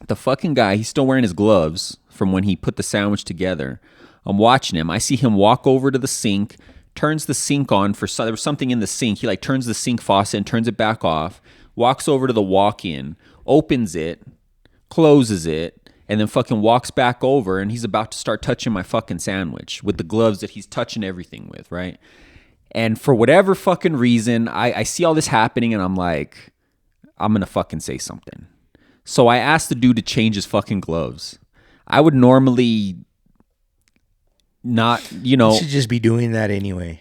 the fucking guy, he's still wearing his gloves from when he put the sandwich together. I'm watching him. I see him walk over to the sink, turns the sink on there was something in the sink. He like turns the sink faucet and turns it back off, walks over to the walk-in, opens it, closes it, and then fucking walks back over, and he's about to start touching my fucking sandwich with the gloves that he's touching everything with, right? And for whatever fucking reason, I see all this happening, and I'm like, I'm gonna fucking say something. So I asked the dude to change his fucking gloves. I would normally not, You should just be doing that anyway.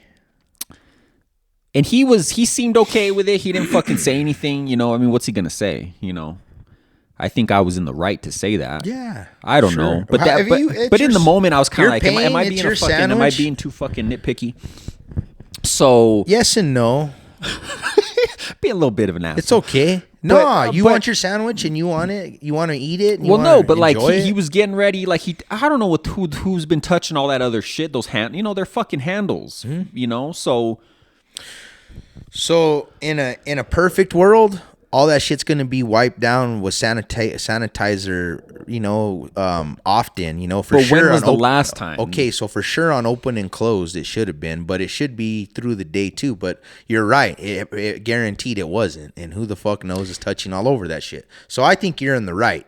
and he seemed okay with it. He didn't fucking say anything, I mean, what's he gonna say, I think I was in the right to say that. Yeah. I don't sure. know. But Have you- it's but in your the moment I was kind you're of like, am I paying, it's your am I sandwich? being too fucking nitpicky? So Yes and no. be a little bit of an asshole. It's okay. No, But- you but- want your sandwich and you want it. You want to eat it. And you Well, no, wanna but like enjoy he it. was getting ready, like I don't know who's been touching all that other shit. Those they're fucking handles, So So in a perfect world, all that shit's gonna be wiped down with sanitizer. Often. For But sure. when was on the last time? Okay, so for sure on open and closed, it should have been, but it should be through the day too. But you're right, it guaranteed it wasn't, and who the fuck knows is touching all over that shit. So I think you're in the right.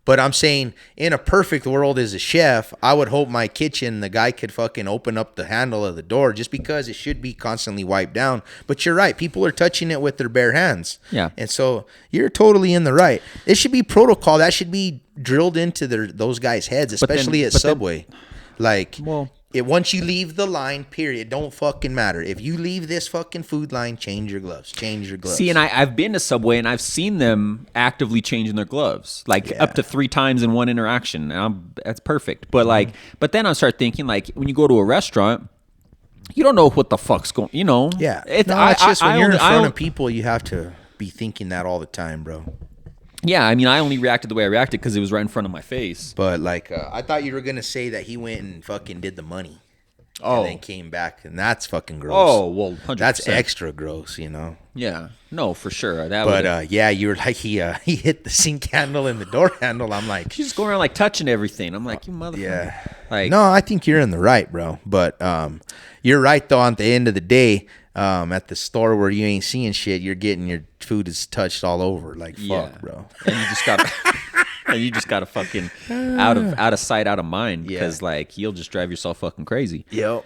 But I'm saying, in a perfect world as a chef, I would hope my kitchen, the guy could fucking open up the handle of the door, just because it should be constantly wiped down. But you're right. People are touching it with their bare hands. Yeah. And so you're totally in the right. It should be protocol. That should be drilled into those guys' heads, especially at Subway. Once you leave the line, period, don't fucking matter. If you leave this fucking food line, change your gloves. Change your gloves. see, and I've been to Subway and I've seen them actively changing their gloves, like up to 3 times in one interaction. And that's perfect. But but then I start thinking, like, when you go to a restaurant, you don't know what the fuck's going. Yeah. It's just when you're in front of people, you have to be thinking that all the time, bro. Yeah, I mean, I only reacted the way I reacted because it was right in front of my face. But I thought you were gonna say that he went and fucking did the money. Oh. And then came back, and that's fucking gross. Oh, well, 100%. That's extra gross, Yeah, no, for sure. But you were like he hit the sink handle and the door handle. I'm like, she's just going around like touching everything. I'm like, you motherfucker. yeah. Like, No, I think you're in the right, bro. But you're right though. At the end of the day, at the store where you ain't seeing shit, you're getting your food is touched all over. Like, fuck, bro. And you just got to fucking out of sight, out of mind, because like you'll just drive yourself fucking crazy. Yep.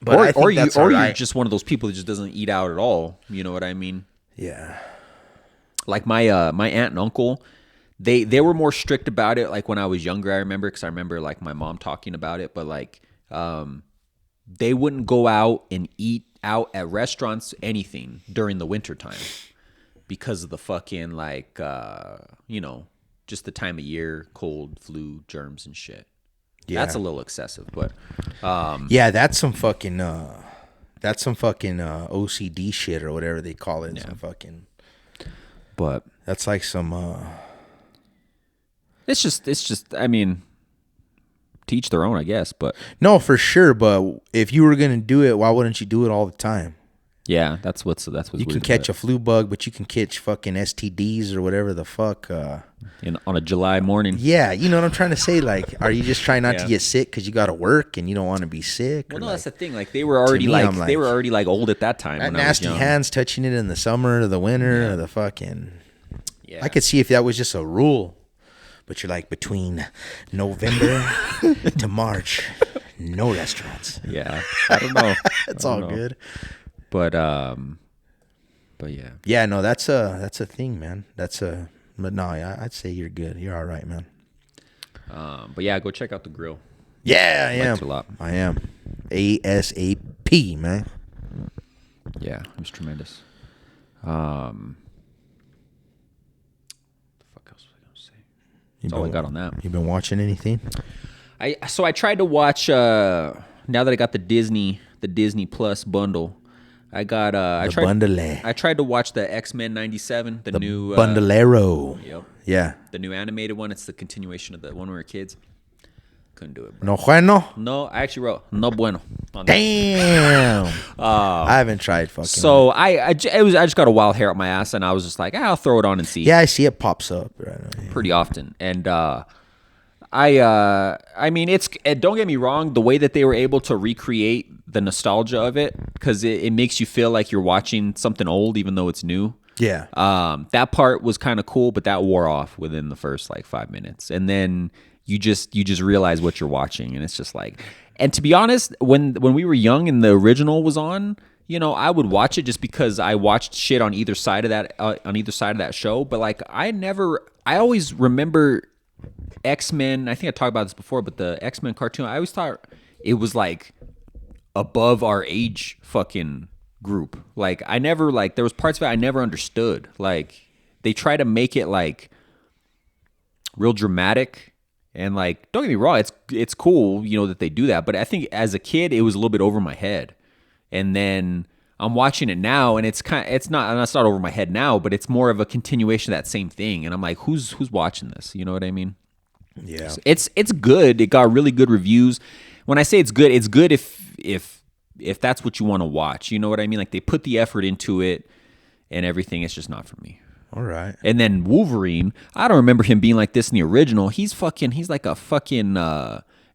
But I think that's all you're right. just one of those people that just doesn't eat out at all. You know what I mean? Yeah. Like my my aunt and uncle, they were more strict about it. Like when I was younger, I remember, because I remember like my mom talking about it. But like, they wouldn't go out and eat out at restaurants, anything during the winter time, because of the fucking like just the time of year, cold, flu, germs and shit. Yeah. That's a little excessive, but Yeah, that's some fucking OCD shit or whatever they call it. Some fucking but that's like some it's just I mean, to each their own, I guess. But no, for sure. But if you were gonna do it, why wouldn't you do it all the time? yeah, that's what's You weird can about catch it. a flu bug, but you can catch fucking STDs or whatever the fuck. On a July morning. Yeah, you know what I'm trying to say. Like, are you just trying not to Yeah. get sick because you got to work and you don't want to be sick? Well, or no, like, that's the thing. Like they were already me, I'm they were like, already like old at that time. that when I was nasty young. hands touching it in the summer or the winter or the fucking. Yeah. I could see if that was just a rule, but you're like between November to March, no restaurants. Yeah, I don't know. It's I all don't know. good. But yeah. Yeah, no, that's a thing, man. But no, I'd say you're good. You're all right, man. But yeah, go check out the grill. Yeah, I am. Liked it a lot. I am. ASAP, man. Yeah, it was tremendous. The fuck else was I gonna say? That's all I got on that. You been watching anything? So I tried to watch. Now that I got the the Disney Plus bundle. I got bundle. I tried to watch the X-Men 97, the new Bundalero. Yep. Yeah. The new animated one. It's the continuation of the one when we were kids. Couldn't do it, bro. No bueno. No, I actually wrote no bueno on that. Damn. I haven't tried fucking. So I just got a wild hair up my ass, and I was just like, I'll throw it on and see. Yeah, I see it pops up right. Pretty often, and I mean, don't get me wrong, the way that they were able to recreate the nostalgia of it, because it makes you feel like you're watching something old, even though it's new. Yeah. That part was kind of cool, but that wore off within the first like 5 minutes, and then you just realize what you're watching, and it's just like. And to be honest, when we were young and the original was on, you know, I would watch it just because I watched shit on either side of that show. But like, I always remember X-Men. I think I talked about this before, but the X-Men cartoon, I always thought it was like above our age fucking group. Like, I never, like, there was parts of it I never understood. Like, they try to make it like real dramatic. And like, don't get me wrong, it's cool, you know, that they do that. But I think as a kid, it was a little bit over my head. And then I'm watching it now, and it's not over my head now, but it's more of a continuation of that same thing. And I'm like, who's watching this? You know what I mean? Yeah. So it's good. It got really good reviews. When I say it's good if that's what you want to watch. You know what I mean? Like, they put the effort into it and everything. It's just not for me. All right. And then Wolverine, I don't remember him being like this in the original. He's like a fucking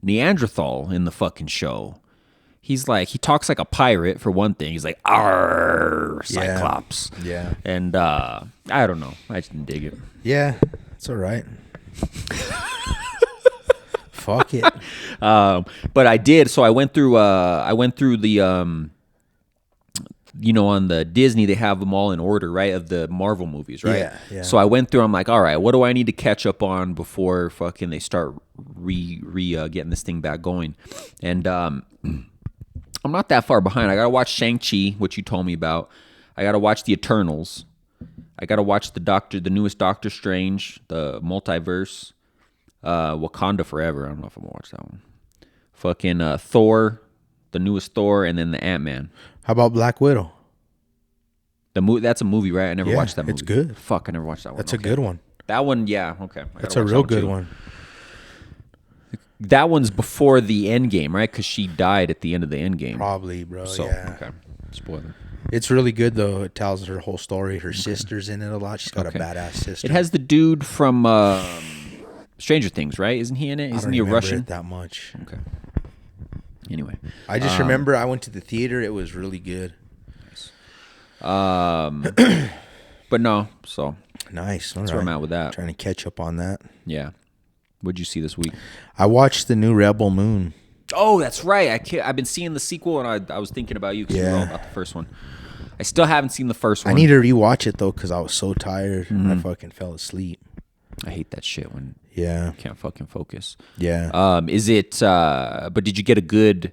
Neanderthal in the fucking show. He's like, he talks like a pirate for one thing. He's like, "Arr, Cyclops." Yeah. And I don't know. I just didn't dig it. Yeah, it's all right. Fuck it. But I did. So I went through the you know, on the Disney, they have them all in order, right? Of the Marvel movies, right? Yeah. So I went through, I'm like, all right, what do I need to catch up on before fucking they start getting this thing back going? And I'm not that far behind. I got to watch Shang-Chi, which you told me about. I got to watch The Eternals. I got to watch the newest Doctor Strange, the multiverse, Wakanda Forever. I don't know if I'm going to watch that one. Fucking Thor, the newest Thor, and then the Ant-Man. How about Black Widow? That's a movie, right? I never watched that movie. It's good. Fuck, I never watched that one. That's a good one. That one, yeah, okay. That's a real good one. That one's before the end game, right? Because she died at the end of the end game. Probably, bro. So, yeah. okay. Spoiler. It's really good, though. It tells her whole story. Her sister's in it a lot. She's got a badass sister. It has the dude from Stranger Things, right? Isn't he in it? Isn't he a Russian? It that much. Okay. Anyway. I just remember I went to the theater. It was really good. But no, so. Nice. That's where I'm at with that. Trying to catch up on that. Yeah. What'd you see this week? I watched the new Rebel Moon. Oh, that's right. I've been seeing the sequel, and I was thinking about you because you wrote about the first one. I still haven't seen the first one. I need to rewatch it, though, because I was so tired. And I fucking fell asleep. I hate that shit when you can't fucking focus. Yeah. Is it, but did you get a good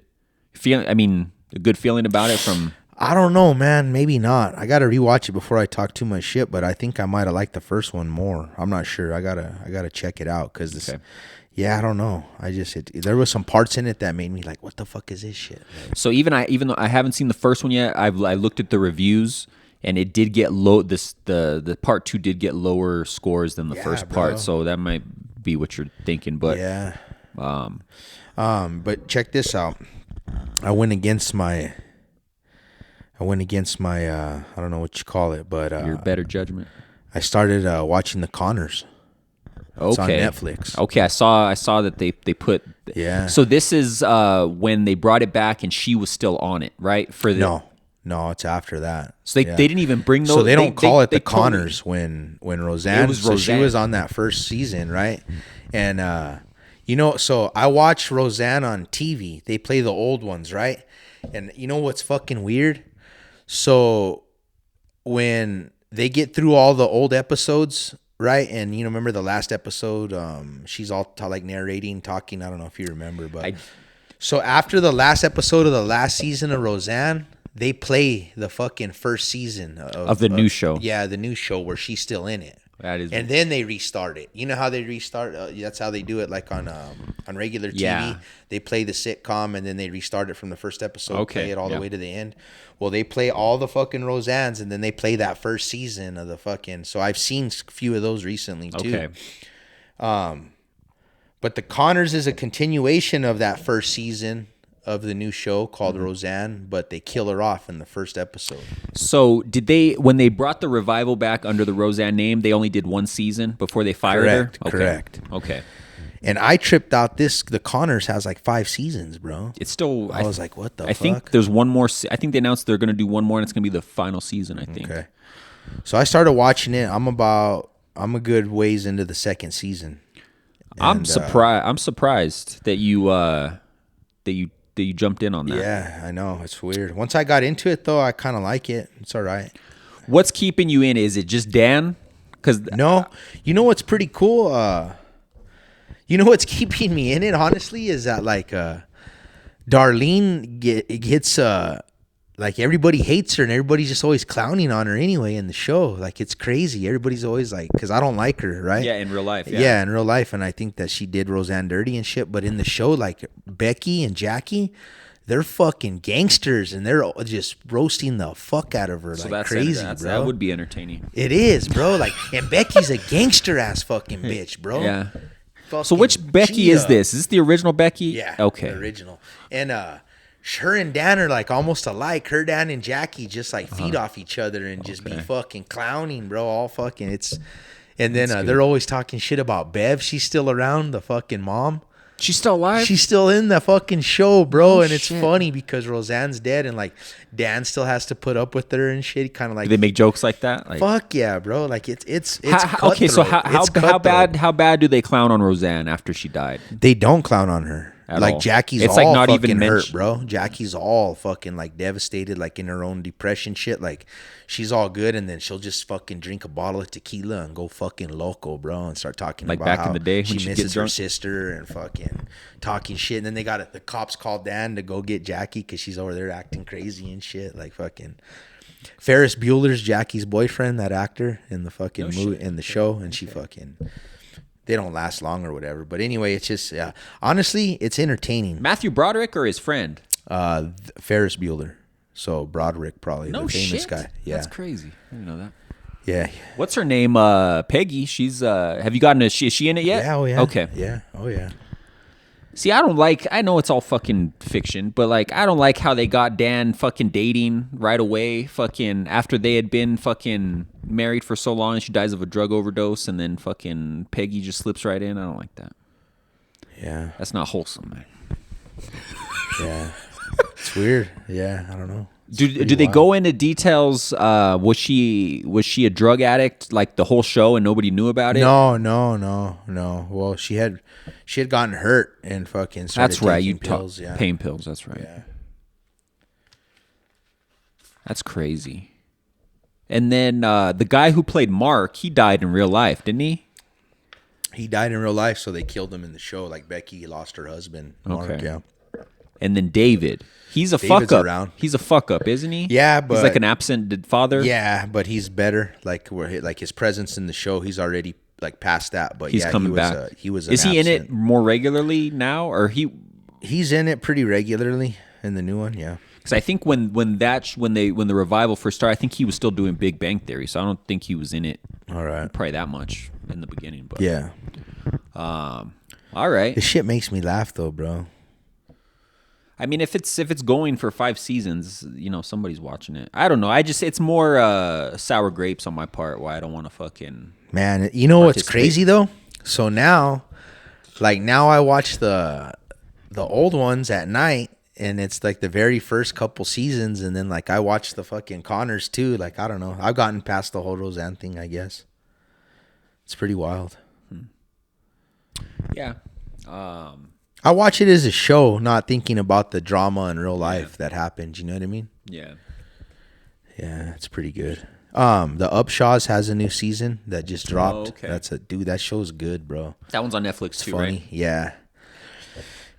feeling? I mean, a good feeling about it from... I don't know, man. Maybe not. I got to rewatch it before I talk too much shit, but I think I might have liked the first one more. I'm not sure. I gotta check it out because this... Okay. Yeah, I don't know. There was some parts in it that made me like, what the fuck is this shit? So even though I haven't seen the first one yet, I looked at the reviews and it did get low. The part 2 did get lower scores than the first part, so that might be what you're thinking. But yeah, but check this out. I went against my I don't know what you call it, but your better judgment. I started watching The Conners. It's on Netflix. Okay, I saw that they put. Yeah. So this is when they brought it back and she was still on it, right? No, it's after that. So they didn't even bring those. So they don't call it The Conners when Roseanne. It was Roseanne. So she was on that first season, right? And so I watch Roseanne on TV. They play the old ones, right? And you know what's fucking weird? So when they get through all the old episodes. Right, and remember the last episode? She's all like narrating, talking. I don't know if you remember, but so after the last episode of the last season of Roseanne, they play the fucking first season of the new show. Yeah, the new show where she's still in it. That is, And then they restart it. You know how they restart? That's how they do it, like on regular TV. Yeah. They play the sitcom and then they restart it from the first episode. Okay, Play it all yeah. the way to the end. Well, they play all the fucking Roseannes and then they play that first season of the fucking. So I've seen a few of those recently too. okay. But the Connors is a continuation of that first season of the new show called Mm-hmm. Roseanne, but they kill her off in the first episode. So did they, when they brought the revival back under the Roseanne name, they only did one season before they fired Correct, her? Okay. correct. Okay. And I tripped out the Connors has like 5 seasons, bro. It's still, I was like, what the I fuck? think there's one more. I think they announced they're going to do one more, and it's going to be the final season, I think. Okay. So I started watching it. I'm a good ways into the second season. I'm surprised. I'm surprised that you jumped in on that. Yeah, I know. It's weird. Once I got into it, though, I kind of like it. It's all right. What's keeping you in? Is it just Dan? Because No, you know what's pretty cool? You know what's keeping me in it, honestly, is that, like, Darlene gets, like, everybody hates her and everybody's just always clowning on her anyway in the show. Like, it's crazy. Everybody's always like, because I don't like her, right? yeah, in real life, Yeah, in real life, and I think that she did Roseanne dirty and shit. But in the show, like Becky and Jackie, they're fucking gangsters, and they're just roasting the fuck out of her So like that's crazy, that's, bro. That would be entertaining. It is, bro. Like, and Becky's a gangster ass fucking bitch, bro. Yeah. So Fucking which Becky is Cheetah. this? Is this the original Becky? Yeah. Okay. The original. And her and Dan are like almost alike. Her, Dan, and Jackie just like feed off each other and just be Okay. fucking clowning, bro. All fucking it's. And then good. they're always talking shit about Bev. She's still around, the fucking mom. She's still alive. She's still in the fucking show, bro. Oh, and it's shit. funny because Roseanne's dead and like Dan still has to put up with her and shit. Kind of like Do they make jokes like that? Like, fuck yeah, bro. Like it's okay, so cutthroat. It's how bad cutthroat. do they clown on Roseanne after she died? They don't clown on her. At Like all. Jackie's It's, all like, not fucking even hurt, mentioned. bro. Jackie's all fucking like devastated, like in her own depression shit. Like she's all good, and then she'll just fucking drink a bottle of tequila and go fucking loco, bro, and start talking Like about back in how the day when she she'd get misses her drunk? sister and fucking talking shit. And then they got the cops called Dan to go get Jackie because she's over there acting crazy and shit. Like fucking Ferris Bueller's Jackie's boyfriend, that actor in the fucking No movie shit. in the show, and she fucking. They don't last long or whatever. But anyway, it's just, honestly, it's entertaining. Matthew Broderick or his friend? Ferris Bueller. So Broderick, probably No the famous shit. guy. Yeah. That's crazy. I didn't know that. Yeah. What's her name? Peggy. She's. Have you gotten is she in it yet? Yeah. Oh, yeah. Okay. Yeah. Oh, yeah. See, I know it's all fucking fiction, but like, I don't like how they got Dan fucking dating right away, fucking after they had been fucking married for so long and she dies of a drug overdose and then fucking Peggy just slips right in. I don't like that. Yeah. That's not wholesome, man. Yeah. It's weird. Yeah. I don't know. It's Do pretty they wild. go into details? Was she a drug addict like the whole show and nobody knew about it? No. Well, she had gotten hurt and fucking started That's right. taking You talk pills. Yeah. pain pills. That's right. Yeah. That's crazy. And then the guy who played Mark, he died in real life, didn't he? He died in real life, so they killed him in the show. Like Becky lost her husband, Mark. Okay. Yeah. And then David, he's a David's fuck up. around. He's a fuck up, isn't he? Yeah, he's but- like an absent father. Yeah, but he's better. Like like his presence in the show, he's already like past that. But he's yeah, coming he was, back. He was. Is he in it absent. more regularly now, or he? He's in it pretty regularly in the new one. Yeah. Because I think when the revival first started, I think he was still doing Big Bang Theory, so I don't think he was in it All right. probably that much in the beginning. But Yeah. all right. This shit makes me laugh though, bro. I mean, if it's going for 5 seasons, somebody's watching it. I don't know. It's more sour grapes on my part. Why I don't want to fucking. Man, you know what's Participate. crazy though? So now I watch the old ones at night, and it's like the very first couple seasons, and then like I watch the fucking Connors too. Like I don't know, I've gotten past the whole Roseanne thing. I guess it's pretty wild. Yeah. I watch it as a show, not thinking about the drama in real life that happened. You know what I mean? Yeah. Yeah, it's pretty good. The Upshaws has a new season that just dropped. okay. That show's good, bro. That one's on Netflix too, Funny, right? yeah.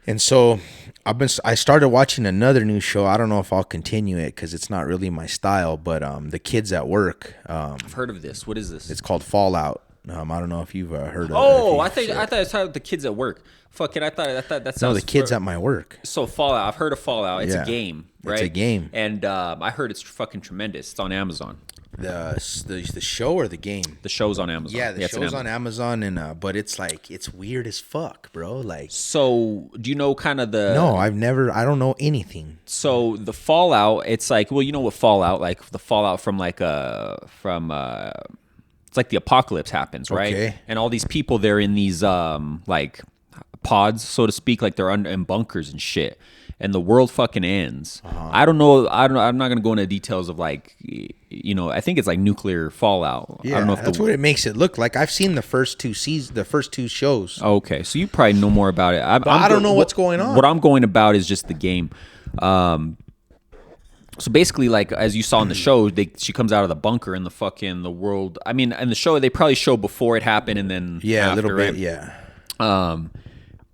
And so I started watching another new show. I don't know if I'll continue it because it's not really my style. But The Kids at Work, I've heard of this. What is this? it's called Fallout. I don't know if you've heard of. Oh, I thought it's how the kids at work. Fuck it, I thought that sounds. No, the kids at my work. So Fallout, I've heard of Fallout. It's Yeah. a game, right? It's a game. And I heard it's fucking tremendous. It's on Amazon. The show or the game? The show's on Amazon. Yeah, the it's show's on Amazon, and but it's like it's weird as fuck, bro. Like, So, do you know kind of the? no, I don't know anything. So the Fallout, it's like, well, you know what Fallout, like the Fallout from it's like the apocalypse happens, right? Okay. And all these people, they're in these like pods, so to speak, like they're in bunkers and shit. And the world fucking ends. I don't know. I'm not gonna go into details of like, I think it's like nuclear fallout. Yeah, I don't know if that's what it makes it look like. I've seen the first two shows. Okay, so you probably know more about it. I don't know what's going on. What I'm going about is just the game. So basically, like as you saw in the show, she comes out of the bunker in the world. I mean, in the show they probably show before it happened and then Yeah, after, a little bit. right? Yeah.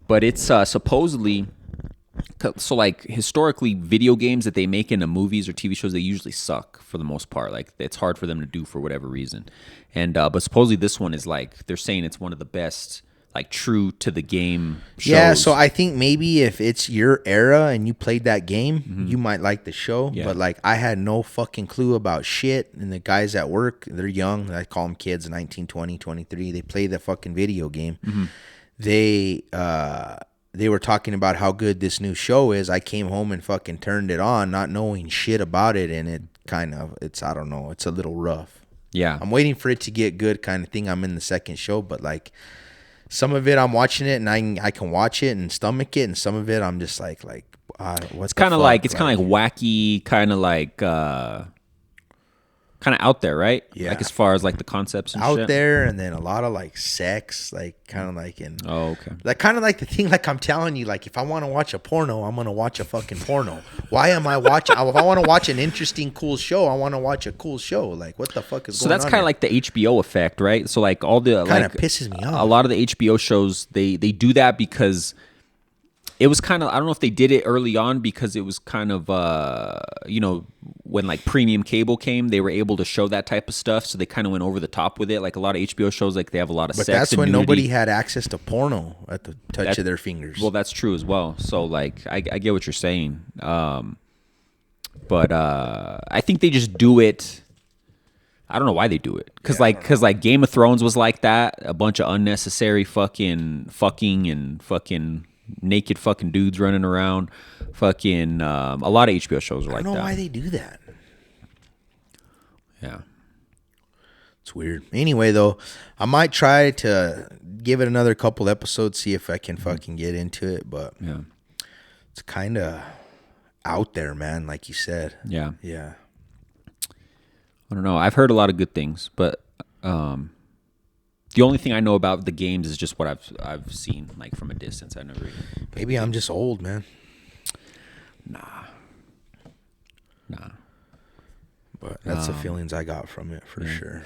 But it's supposedly. So like historically, video games that they make into movies or TV shows, they usually suck for the most part. Like it's hard for them to do for whatever reason. And but supposedly this one is like they're saying it's one of the best, like true to the game shows. Yeah, so I think maybe if it's your era and you played that game, you might like the show. Yeah. But like I had no fucking clue about shit. And the guys at work, they're young. I call them kids, 19, 20, 23. They play the fucking video game. They were talking about how good this new show is. I came home and fucking turned it on, not knowing shit about it. And I don't know, it's a little rough. Yeah. I'm waiting for it to get good kind of thing. I'm in the second show, but like some of it I'm watching it and I can watch it and stomach it. And some of it I'm just like what's kind of like wacky, kind of like kind of out there, right? Yeah. Like as far as like the concepts and out shit. there, and then a lot of like sex, like kind of like in Oh, okay. like kind of like the thing, like I'm telling you, like if I want to watch a porno, I'm gonna watch a fucking porno. Why am I watching? If I want to watch an interesting, cool show, I want to watch a cool show. Like what the fuck is So going on? that's kind of like the HBO effect, right? So like all the kind like of pisses me off. a lot of the HBO shows they do that because it was kind of, I don't know if they did it early on because it was kind of when like premium cable came, they were able to show that type of stuff, so they kind of went over the top with it. Like a lot of HBO shows, like they have a lot of But sex that's and when nudity. nobody had access to porno at the touch of their fingers. Well, that's true as well. So like I get what you're saying. But I think they just do it. I don't know why they do it. Cause like Game of Thrones was like that. A bunch of unnecessary fucking and fucking naked fucking dudes running around. Fucking a lot of HBO shows are like I don't know that. why they do that. Yeah. It's weird. Anyway, though, I might try to give it another couple episodes, see if I can fucking get into it. But Yeah. it's kind of out there, man, like you said. Yeah. Yeah. I don't know. I've heard a lot of good things, but the only thing I know about the games is just what I've seen like from a distance. I never even Maybe I'm just old, man. Nah. But that's the feelings I got from it for sure.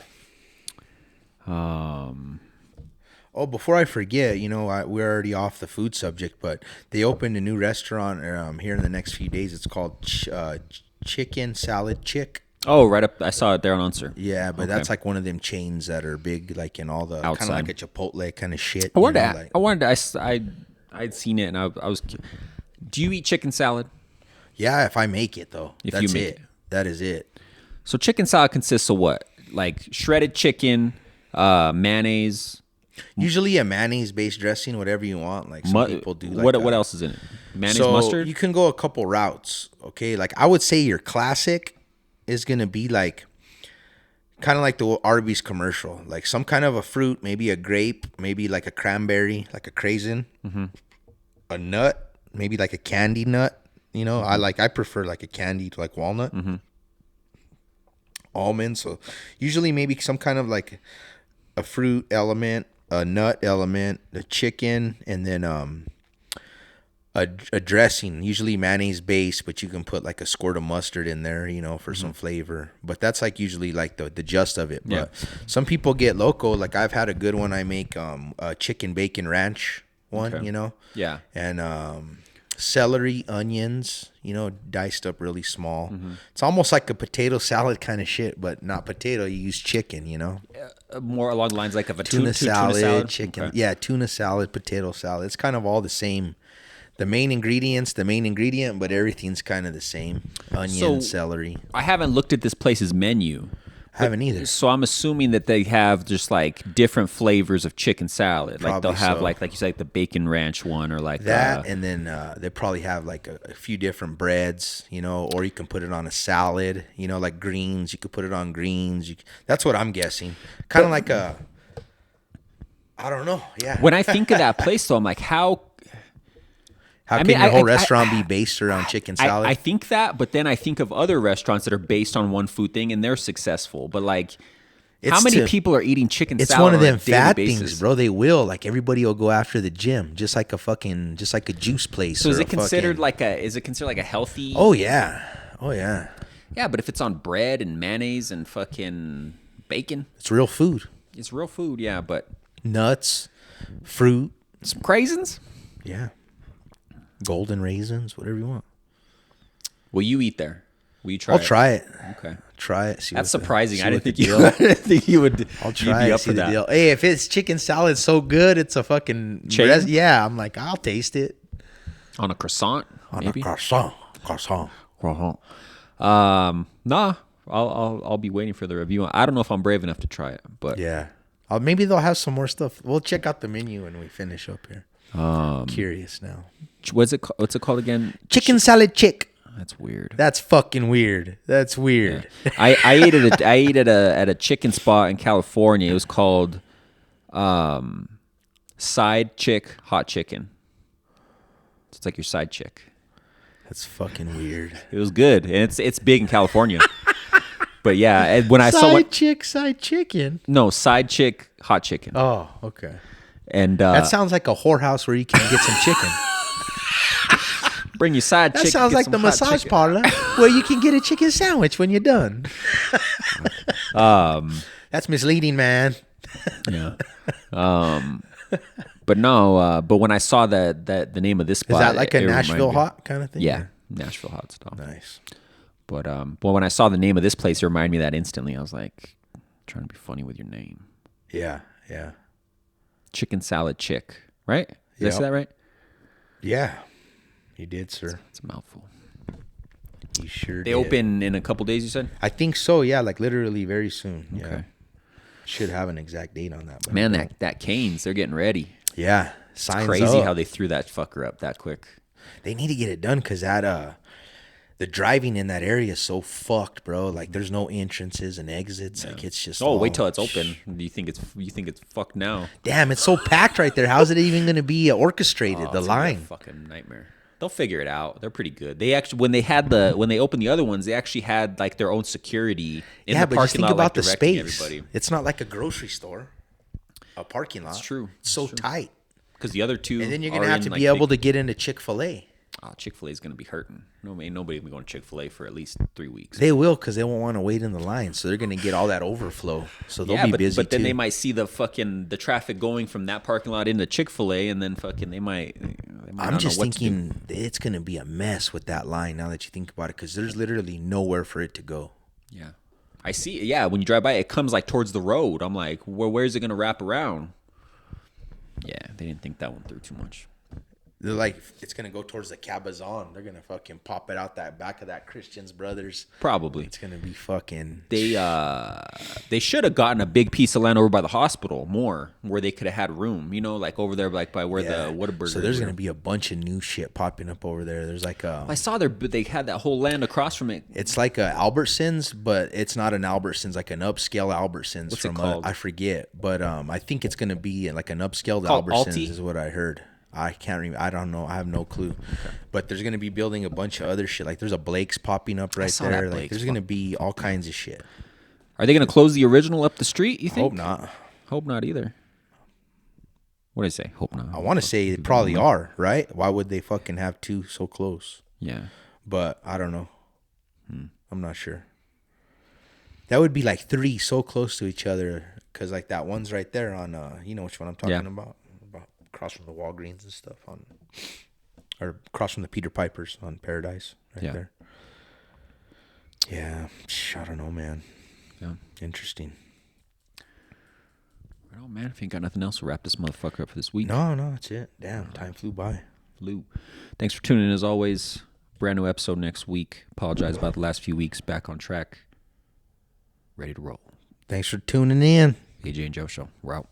Oh, before I forget, we're already off the food subject, but they opened a new restaurant here in the next few days. It's called Chicken Salad Chick. Oh, right up. I saw it there on Unser. Yeah, but Okay. that's like one of them chains that are big, like in all the kind of Outside. like a Chipotle kind of shit. I'd seen it and I was. Do you eat chicken salad? Yeah, if I make it though, If that's you make it. That is it. So chicken salad consists of what? Like shredded chicken, mayonnaise. Usually a mayonnaise-based dressing, whatever you want. Like some people do. Like what else is in it? Mayonnaise, so mustard. You can go a couple routes. Okay, like I would say your classic is gonna be like kind of like the Arby's commercial, like some kind of a fruit, maybe a grape, maybe like a cranberry, like a craisin, a nut, maybe like a candy nut. I prefer like a candied like walnut, almond. So usually maybe some kind of like a fruit element, a nut element, a chicken, and then a dressing, usually mayonnaise based, but you can put like a squirt of mustard in there, for some flavor. But that's like usually like the gist of it. But some people get loco. Like I've had a good one. I make a chicken bacon ranch one, Okay. Yeah. and celery, onions, diced up really small. It's almost like a potato salad kind of shit, but not potato. You use chicken, More along the lines like of a tuna salad, chicken. Okay. Yeah, tuna salad, potato salad. It's kind of all the same. The main ingredient, but everything's kind of the same. Onion, celery. I haven't looked at this place's menu. I haven't either. So I'm assuming that they have just like different flavors of chicken salad. Like they'll have like you said, like the bacon ranch one or like that, and then they probably have like a few different breads, or you can put it on a salad, like greens. You could put it on greens. That's what I'm guessing. Kind of like I don't know. Yeah. When I think of that place, though, I'm like, how can your whole restaurant be based around chicken salad? I think that, but then I think of other restaurants that are based on one food thing and they're successful. But like, how many people are eating chicken salad? It's one of them fat basis? things, bro. They will. Like everybody will go after the gym, just like a juice place. So is it considered like a healthy? Oh yeah. Yeah, but if it's on bread and mayonnaise and fucking bacon, it's real food. It's real food, yeah. But nuts, fruit, some craisins. Yeah. Golden raisins, whatever you want. Will you eat there? Will you try I'll try it. Okay. Try it. That's surprising. I didn't think you would. I'll try it. Up for that. Deal. Hey, if it's chicken salad so good, it's a fucking chain? Yeah, I'm like, I'll taste it. On a croissant? Maybe? A croissant. Nah. I'll be waiting for the review. I don't know if I'm brave enough to try it, but yeah. Maybe they'll have some more stuff. We'll check out the menu when we finish up here. Curious now. What's it called again? Chicken salad chick. That's weird. That's fucking weird. That's weird. Yeah. I ate at a chicken spot in California. It was called Side Chick Hot Chicken. It's like your side chick. That's fucking weird. It was good, and it's big in California. But yeah, and when I saw side chicken. No, Side Chick Hot Chicken. Oh, okay. And that sounds like a whorehouse where you can get some chicken. Bring your side chick. That sounds like the massage parlor where you can get a chicken sandwich when you're done. That's misleading, man. Yeah. But no. But when I saw the name of this spot, is that like a Nashville hot kind of thing? Yeah, Nashville hot stuff. Nice. But when I saw the name of this place, it reminded me of that instantly. I was like, trying to be funny with your name. Yeah. Chicken salad chick, right? Did I say that right? Yeah. You did, sir. It's a mouthful. You sure did. They open in a couple days, you said? I think so, yeah. Like literally very soon. Okay. Yeah. Should have an exact date on that. Man, that Cane's, they're getting ready. Yeah. It's crazy how they threw that fucker up that quick. They need to get it done because the driving in that area is so fucked, bro. Like there's no entrances and exits. Yeah. Like it's just wait till it's open. Do you think it's fucked now? Damn, it's so packed right there. How's it even going to be orchestrated? The line, fucking nightmare. They'll figure it out. They're pretty good. They actually when they opened the other ones, they actually had like their own security in the parking lot. Yeah, but just think about the space. Everybody. It's not like a grocery store, a parking lot. It's true. It's so tight. Because the other two, and then you're gonna have to be able to get into Chick-fil-A. Oh, Chick-fil-A is gonna be hurting. Nobody will be going to Chick-fil-A for at least 3 weeks. They will because they won't want to wait in the line, so they're gonna get all that overflow. So they'll be busy. But then they might see the traffic going from that parking lot into Chick-fil-A, and then they might. I'm just thinking it's gonna be a mess with that line now that you think about it, because there's literally nowhere for it to go. Yeah, I see. Yeah, when you drive by, it comes like towards the road. I'm like, where's it gonna wrap around? Yeah, they didn't think that one through too much. They're like, it's going to go towards the Cabazon. They're going to fucking pop it out that back of that Christian's Brothers. Probably. It's going to be fucking... They should have gotten a big piece of land over by the hospital more, where they could have had room, like over there like by where the Whataburger. So there's going to be a bunch of new shit popping up over there. There's like a... I saw they had that whole land across from it. It's like a Albertsons, but it's not an Albertsons, like an upscale Albertsons. What's it called? I forget, but I think it's going to be like an upscale Albertsons Alti? is what I heard. I can't remember. I don't know. I have no clue. Okay. But there's going to be building a bunch of other shit. Like there's a Blake's popping up right there. Like there's going to be all kinds of shit. Are they going to close the original up the street, you think? Hope not. Hope not either. What did I say? Hope not. I want to say they probably are, right? Why would they fucking have two so close? Yeah. But I don't know. I'm not sure. That would be like three so close to each other, because like that one's right there on, you know which one I'm talking about? Across from the Walgreens and stuff or across from the Peter Pipers on Paradise, right Yeah. there. Yeah, I don't know, man. Yeah. Interesting. Oh man, if you ain't got nothing else, we'll wrap this motherfucker up for this week. No, that's it. Damn, time flew by. Thanks for tuning in as always. Brand new episode next week. Apologize about the last few weeks. Back on track. Ready to roll. Thanks for tuning in. AJ and Joe Show. We're out.